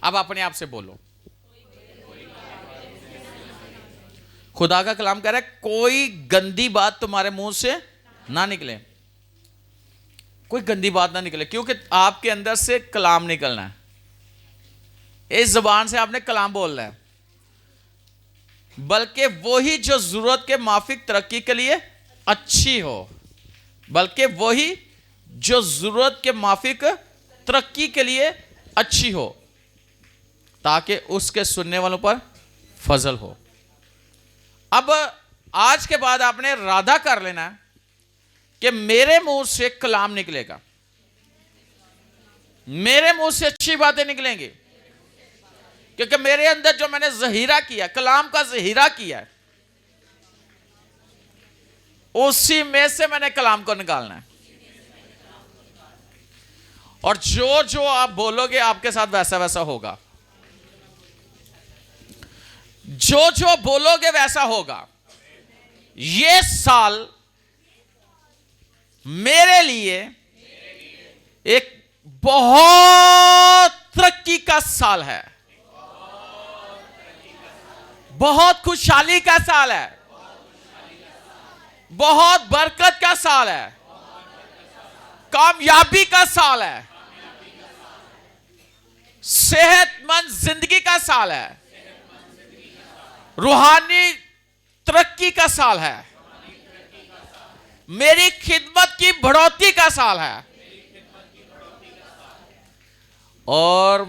S1: अब अपने आप से बोलो। खुदा का कलाम कह रहा है कोई गंदी बात तुम्हारे मुंह से ना निकले। कोई गंदी बात ना निकले, क्योंकि आपके अंदर से कलाम निकलना है। इस जुबान से आपने कलाम बोलना है, बल्कि वही जो जरूरत के माफिक तरक्की के लिए अच्छी हो। बल्कि वही जो जरूरत के माफिक तरक्की के लिए अच्छी हो, ताकि उसके सुनने वालों पर फजल हो। अब आज के बाद आपने इरादा कर लेना है कि मेरे मुंह से कलाम निकलेगा, मेरे मुंह से अच्छी बातें निकलेंगी, क्योंकि मेरे अंदर जो मैंने जहीरा किया, कलाम का जहीरा किया है, उसी में से मैंने कलाम को निकालना है। और जो जो आप बोलोगे आपके साथ वैसा वैसा होगा। जो जो बोलोगे वैसा होगा। ये साल मेरे लिए एक बहुत तरक्की का साल है, बहुत खुशहाली का साल है, बहुत बरकत का साल है, कामयाबी का साल है, सेहतमंद जिंदगी का साल है, रूहानी तरक्की का साल है, मेरी खिदमत की बढ़ोतरी का साल है, और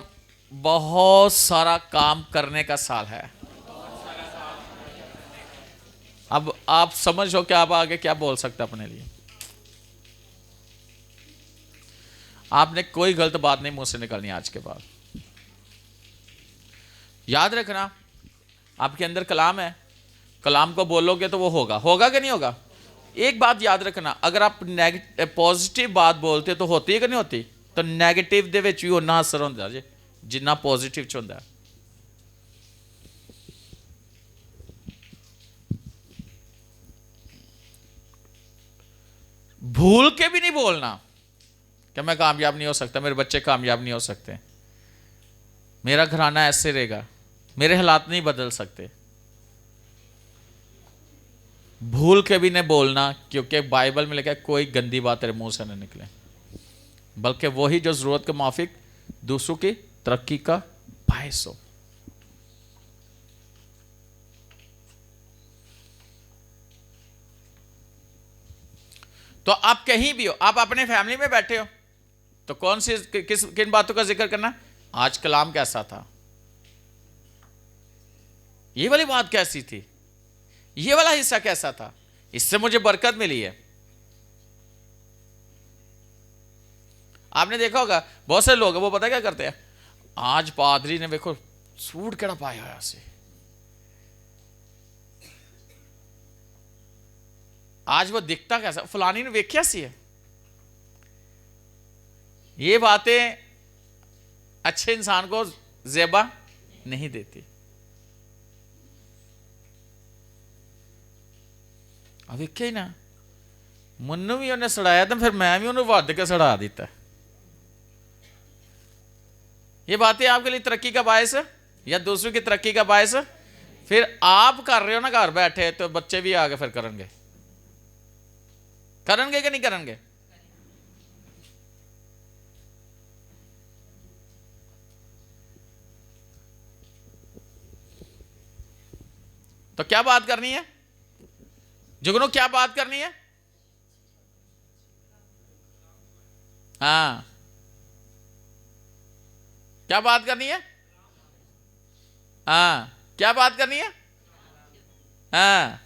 S1: बहुत सारा काम करने का साल है। अब आप समझो कि आप आगे क्या बोल सकते अपने लिए। आपने कोई गलत बात नहीं मुंह से निकलनी आज के बाद। याद रखना, आपके अंदर कलाम है, कलाम को बोलोगे तो वो होगा। होगा कि नहीं होगा? एक बात याद रखना, अगर आप पॉजिटिव बात बोलते तो होती है कि नहीं होती? तो नेगेटिव दे विच भी उन्ना असर होंदा जे जिन्ना पॉजिटिव च होंदा। भूल के भी नहीं बोलना कि मैं कामयाब नहीं हो सकता, मेरे बच्चे कामयाब नहीं हो सकते, मेरा घराना ऐसे रहेगा, मेरे हालात नहीं बदल सकते। भूल के भी नहीं बोलना, क्योंकि बाइबल में लिखा है कोई गंदी बात तेरे मुंह से न निकले, बल्कि वही जो जरूरत के माफिक दूसरों की तरक्की का बायस हो। तो आप कहीं भी हो, आप अपने फैमिली में बैठे हो, तो कौन सी किन बातों का जिक्र करना? आज कलाम कैसा था, ये वाली बात कैसी थी, ये वाला हिस्सा कैसा था, इससे मुझे बरकत मिली है। आपने देखा होगा बहुत से लोग वो पता क्या करते हैं, आज पादरी ने देखो सूट केड़ा पाया है से, आज वो दिखता कैसा, फलानी ने वेख्या सी है। ये बातें अच्छे इंसान को ज़ेबा नहीं देती। अब वेख्या ही ना, मन्नू भी उन्हें सड़ाया तो फिर मैं भी उन्हें वध के सड़ा दिता। ये बातें आपके लिए तरक्की का बायस है या दूसरों की तरक्की का बायस है? फिर आप कर रहे हो ना घर बैठे, तो बच्चे भी आगे फिर करेंगे। करेंगे कि नहीं करेंगे? तो क्या बात करनी है जुगनू, क्या बात करनी है? हाँ, क्या बात करनी है? हाँ, क्या बात करनी है? हाँ,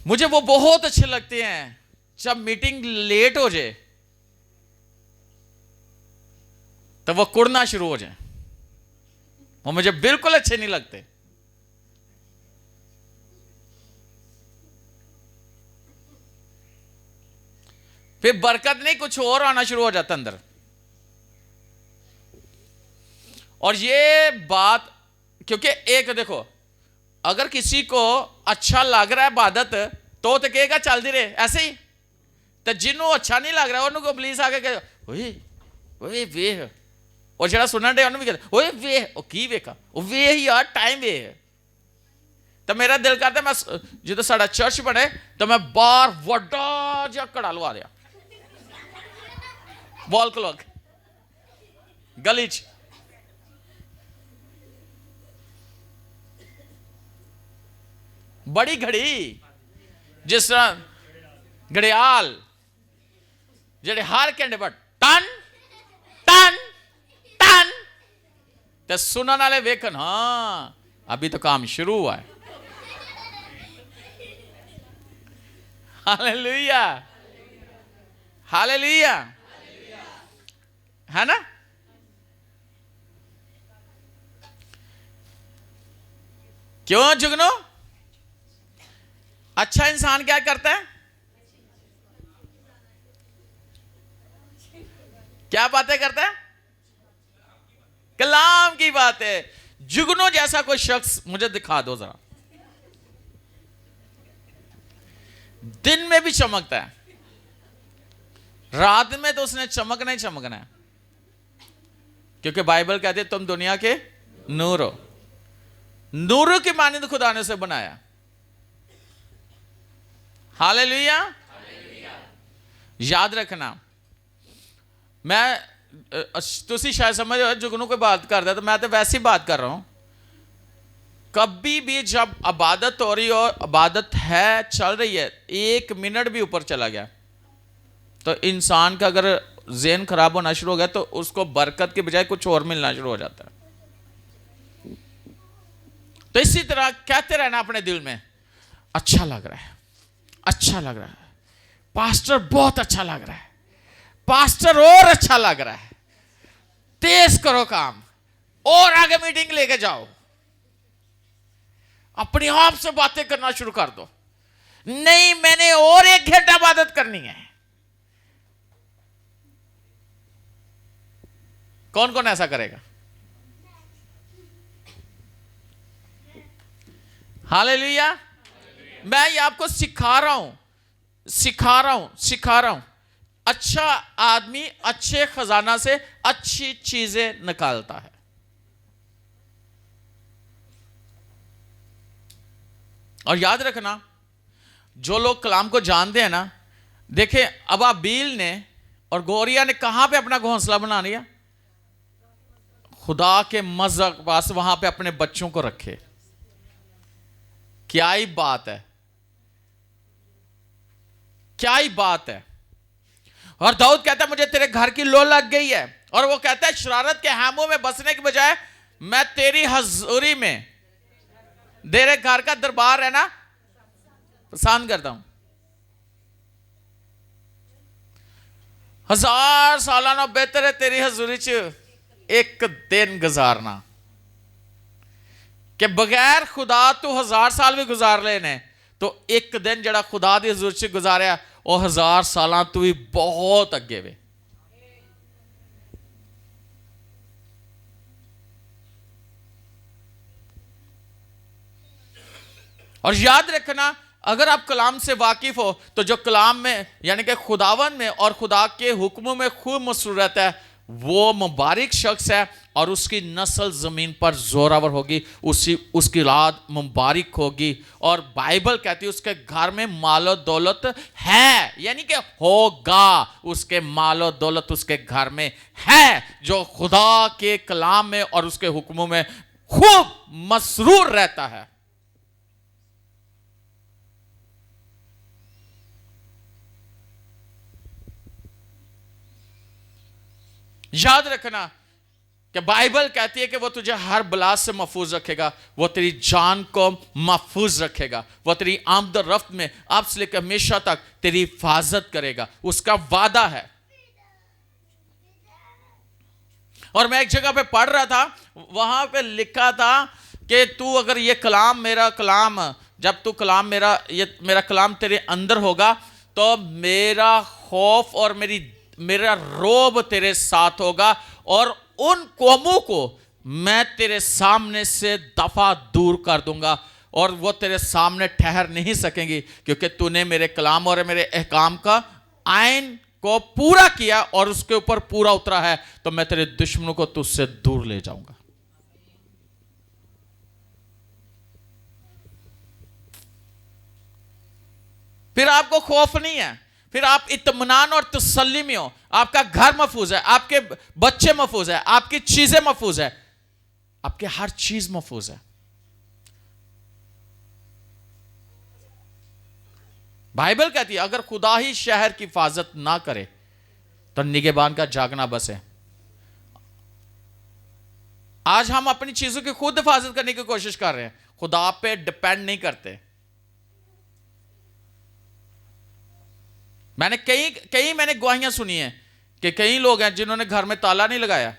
S1: मुझे वो बहुत अच्छे लगते हैं जब मीटिंग लेट हो जाए तो वो कुड़ना शुरू हो जाए, वो मुझे बिल्कुल अच्छे नहीं लगते। फिर बरकत नहीं, कुछ और आना शुरू हो जाता अंदर। और ये बात, क्योंकि एक देखो, अगर किसी को अच्छा लग रहा है इबादत तो कहेगा चलती रहे ऐसे ही, तो जिन्हों अच्छा नहीं लग रहा उन्होंने पुलिस आके कहे ओए ओए वेख, और जो सुनन डे उन्होंने भी कहते ओए वेख, ओ की वेखा, ओ वेख यार टाइम वेख। तो मेरा दिल करता मैं जो साडा चर्च बने तो मैं बाहर वड्डा जिहा घड़ा लवा दिया वॉल क्लॉक गली च। बड़ी घड़ी जिस तरह घड़ियाल जेडे हर घंटे पर टन टन टन, तो सुनने वाले वेखन हाँ अभी तो काम शुरू हुआ है। हालेलुया हालेलुया, है ना। क्यों जुगनू? अच्छा इंसान क्या करता है? क्या बातें करता है? कलाम की बात है। जुगनू जैसा कोई शख्स मुझे दिखा दो जरा, दिन में भी चमकता है, रात में तो उसने चमकना ही चमकना है, क्योंकि बाइबल कहती है तुम दुनिया के नूर हो। नूर की मानिंद खुदा ने उसे बनाया। हालेलुया। याद रखना, मैं तुसी शायद समझ रहे हो जुगनू कोई बात करता है, तो मैं तो वैसी बात कर रहा हूं। कभी भी जब इबादत हो रही हो, इबादत है चल रही है, 1 मिनट भी ऊपर चला गया तो इंसान का अगर ज़हन खराब होना शुरू हो गया तो उसको बरकत के बजाय कुछ और मिलना शुरू हो जाता है। तो इसी तरह कहते रहना अपने दिल में अच्छा लग रहा है, अच्छा लग रहा है, पास्टर बहुत अच्छा लग रहा है, पास्टर और अच्छा लग रहा है, तेज करो काम और आगे मीटिंग लेके जाओ, अपने आप से बातें करना शुरू कर दो। नहीं मैंने और 1 घंटा इबादत करनी है। कौन कौन ऐसा करेगा? हालेलुया। मैं ये आपको सिखा रहा हूं। अच्छा आदमी अच्छे खजाना से अच्छी चीजें निकालता है। और याद रखना, जो लोग कलाम को जानते हैं ना, देखें अब अबील ने और गोरिया ने कहां पे अपना घोंसला बना लिया? खुदा के मज़हब के पास, वहां पे अपने बच्चों को रखे। क्या ही बात है, क्या ही बात है। और दाऊद कहता है मुझे तेरे घर की लो लग गई है, और वो कहता है शरारत के हैमों में बसने के बजाय मैं तेरी हजूरी में, तेरे घर का दरबार है ना, पसंद करता हूं। 1000 सालाना बेहतर है तेरी हजूरी च एक दिन गुजारना, कि बगैर खुदा तू 1000 साल भी गुजार लेने, तो एक दिन जड़ा खुदा दी हजूर च गुजारिया और 1000 साल तू भी बहुत अगे वे। और याद रखना, अगर आप कलाम से वाकिफ हो तो जो कलाम में यानी कि खुदावन में और खुदा के हुक्मों में खूब मसरूर रहता है, वो मुबारक शख्स है और उसकी नस्ल जमीन पर जोरावर होगी, उसकी औलाद मुबारक होगी। और बाइबल कहती है उसके घर में मालो दौलत है, यानी कि होगा, उसके मालो दौलत उसके घर में है, जो खुदा के कलाम में और उसके हुक्मों में खूब मसरूर रहता है। याद रखना कि बाइबल कहती है कि वो तुझे हर बला से महफूज रखेगा, वो तेरी जान को महफूज रखेगा, वो तेरी आमद रफ्त में अब से लेकर हमेशा तक तेरी हिफाजत करेगा, उसका वादा है। और मैं एक जगह पे पढ़ रहा था, वहां पे लिखा था कि तू अगर ये कलाम, मेरा कलाम, जब तू कलाम मेरा कलाम तेरे अंदर होगा तो मेरा खौफ और मेरा रोब तेरे साथ होगा, और उन कौमों को मैं तेरे सामने से दफा दूर कर दूंगा और वो तेरे सामने ठहर नहीं सकेंगी, क्योंकि तूने मेरे कलाम और मेरे अहकाम का आयन को पूरा किया और उसके ऊपर पूरा उतरा है, तो मैं तेरे दुश्मनों को तुझसे दूर ले जाऊंगा। फिर आपको खौफ नहीं है, फिर आप इत्मीनान और तसल्ली में हो। आपका घर महफूज है, आपके बच्चे महफूज है, आपकी चीजें महफूज है, आपके हर चीज महफूज है। बाइबल कहती है अगर खुदा ही शहर की हिफाजत ना करे तो निगहबान का जागना बस है। आज हम अपनी चीजों की खुद हिफाजत करने की कोशिश कर रहे हैं, खुदा पे डिपेंड नहीं करते। मैंने मैंने गवाहियां सुनी है कि कई लोग हैं जिन्होंने घर में ताला नहीं लगाया,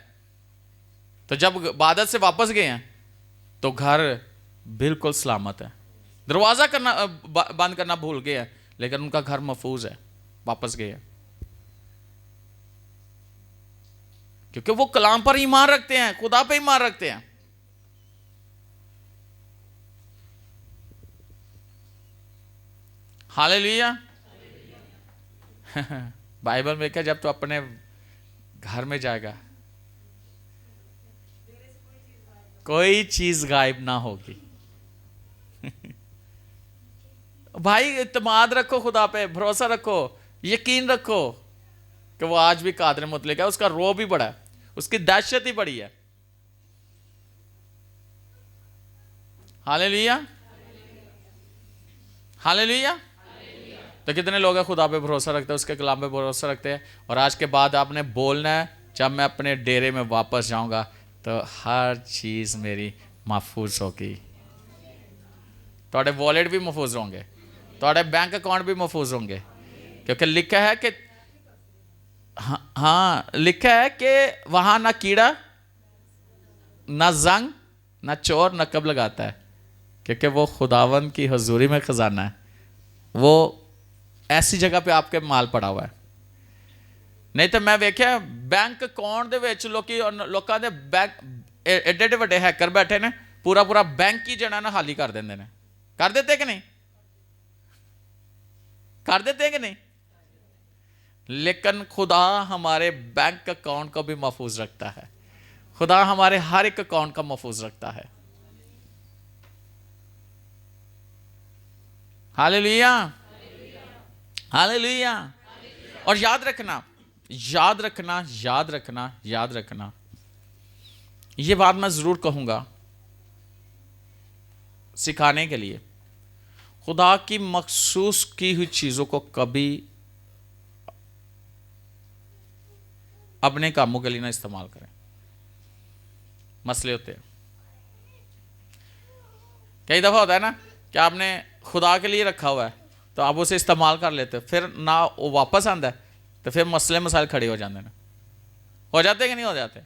S1: तो जब इबादत से वापस गए हैं तो घर बिल्कुल सलामत है। दरवाजा बंद करना भूल गए हैं, लेकिन उनका घर महफूज है, वापस गए हैं, क्योंकि वो कलाम पर ईमान रखते हैं, खुदा पे ईमान रखते हैं। हालेलुया। बाइबल में क्या, जब तो अपने घर में जाएगा कोई चीज गायब ना होगी। भाई इत्मीनान रखो, खुदा पे भरोसा रखो, यकीन रखो कि वो आज भी कादिर मुतलक है। उसका रो भी बड़ा है, उसकी दहशत ही बड़ी है। Hallelujah, hallelujah. तो कितने लोग हैं खुदा पे भरोसा रखते हैं, उसके कलाम पे भरोसा रखते हैं। और आज के बाद आपने बोलना है, जब मैं अपने डेरे में वापस जाऊंगा तो हर चीज मेरी महफूज होगी। थोड़े वॉलेट भी महफूज होंगे, थोड़े बैंक अकाउंट भी महफूज होंगे, क्योंकि लिखा है कि हाँ लिखा है कि वहां ना कीड़ा ना जंग ना चोर नकब लगाता है, क्योंकि वो खुदावंद की हजूरी में खजाना है। वो ऐसी जगह पे आपके माल पड़ा हुआ है। नहीं तो मैं वेख्या बैंक अकाउंट दे विच लोकां दे बैंक एडे एडे वड्डे हैकर बैठे ने, पूरा पूरा बैंक ही जड़ा ना खाली कर देंगे ने। कर देते कि नहीं, कर देते कि नहीं? लेकिन खुदा हमारे बैंक अकाउंट को भी महफूज रखता है। खुदा हमारे हर एक अकाउंट का महफूज रखता है। Hallelujah, hallelujah. और याद रखना, याद रखना, याद रखना, याद रखना, ये बात मैं जरूर कहूंगा सिखाने के लिए, खुदा की मखसूस की हुई चीजों को कभी अपने कामों के लिए ना इस्तेमाल करें। मसले होते हैं, कई दफा होता है ना कि आपने खुदा के लिए रखा हुआ है तो आप उसे इस्तेमाल कर लेते हो, फिर ना वो वापस आंदा है तो फिर मसले मसाइल खड़े हो जाते हैं। हो जाते कि नहीं हो जाते?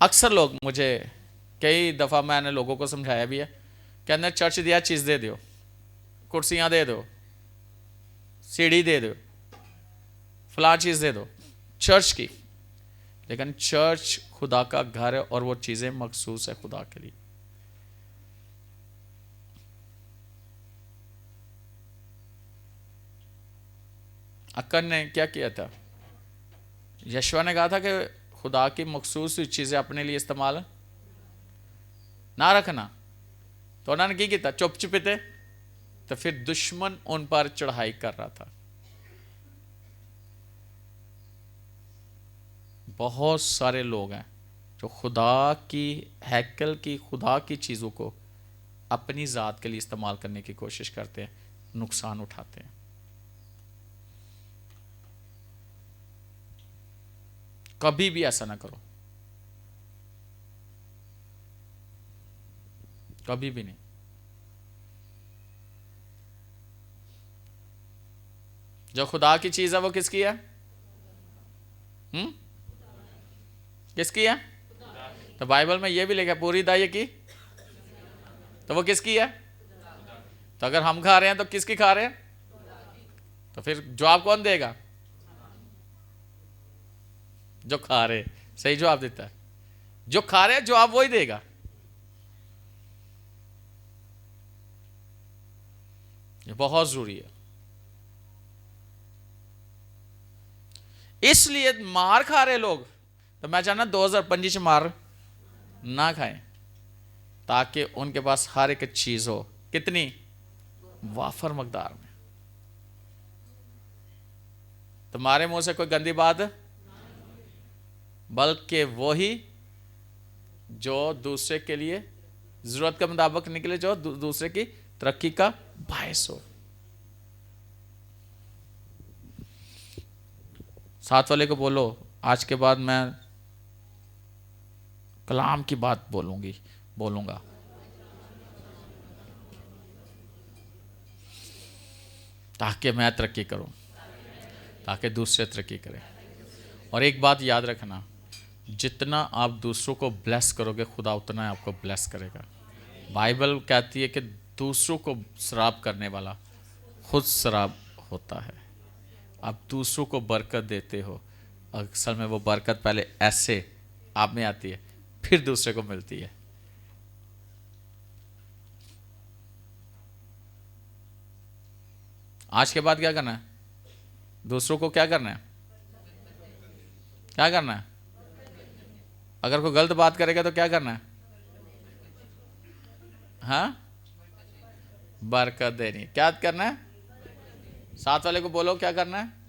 S1: अक्सर लोग मुझे कई दफ़ा मैंने लोगों को समझाया भी है, कहते चर्च दिया चीज़ दे दो, कुर्सियाँ दे दो, सीढ़ी दे दो, फलां चीज़ दे दो चर्च की। लेकिन चर्च खुदा का घर है और वो चीज़ें मखसूस है खुदा के लिए। अक्कर ने क्या किया था? यशवा ने कहा था कि खुदा की मखसूस चीज़ें अपने लिए इस्तेमाल ना रखना, तो उन्होंने क्या किया? चुप चुपीते, तो फिर दुश्मन उन पर चढ़ाई कर रहा था। बहुत सारे लोग हैं जो खुदा की हैकल की, खुदा की चीज़ों को अपनी ज़ात के लिए इस्तेमाल करने की कोशिश करते हैं, नुकसान उठाते हैं। कभी भी ऐसा ना करो, कभी भी नहीं। जो खुदा की चीज है वो किसकी है? किसकी है? तो बाइबल में ये भी लिखा है पूरी दाई की, तो वो किसकी है? तो अगर हम खा रहे हैं तो किसकी खा रहे हैं? तो फिर जवाब कौन देगा? जो खा रहे सही जवाब देता है, जो खा रहे जवाब वही देगा। ये बहुत जरूरी है। इसलिए मार खा रहे लोग, तो मैं चाहना 2025 मार ना खाएं, ताकि उनके पास हर एक चीज हो। कितनी? वाफर मकदार में। तुम्हारे मुंह से कोई गंदी बात, बल्कि वही जो दूसरे के लिए जरूरत के मुताबिक निकले, जो दूसरे की तरक्की का बायस हो। साथ वाले को बोलो, आज के बाद मैं कलाम की बात बोलूंगा। ताकि मैं तरक्की करूं, ताकि दूसरे तरक्की करें। और एक बात याद रखना, जितना आप दूसरों को ब्लेस करोगे, खुदा उतना आपको ब्लेस करेगा। बाइबल कहती है कि दूसरों को शराब करने वाला खुद शराब होता है। आप दूसरों को बरकत देते हो, असल में वो बरकत पहले ऐसे आप में आती है, फिर दूसरे को मिलती है। आज के बाद क्या करना है? दूसरों को क्या करना है? क्या करना है? अगर कोई गलत बात करेगा तो क्या करना है? हाँ, बरकत देनी। क्या करना है? साथ वाले को बोलो क्या करना है?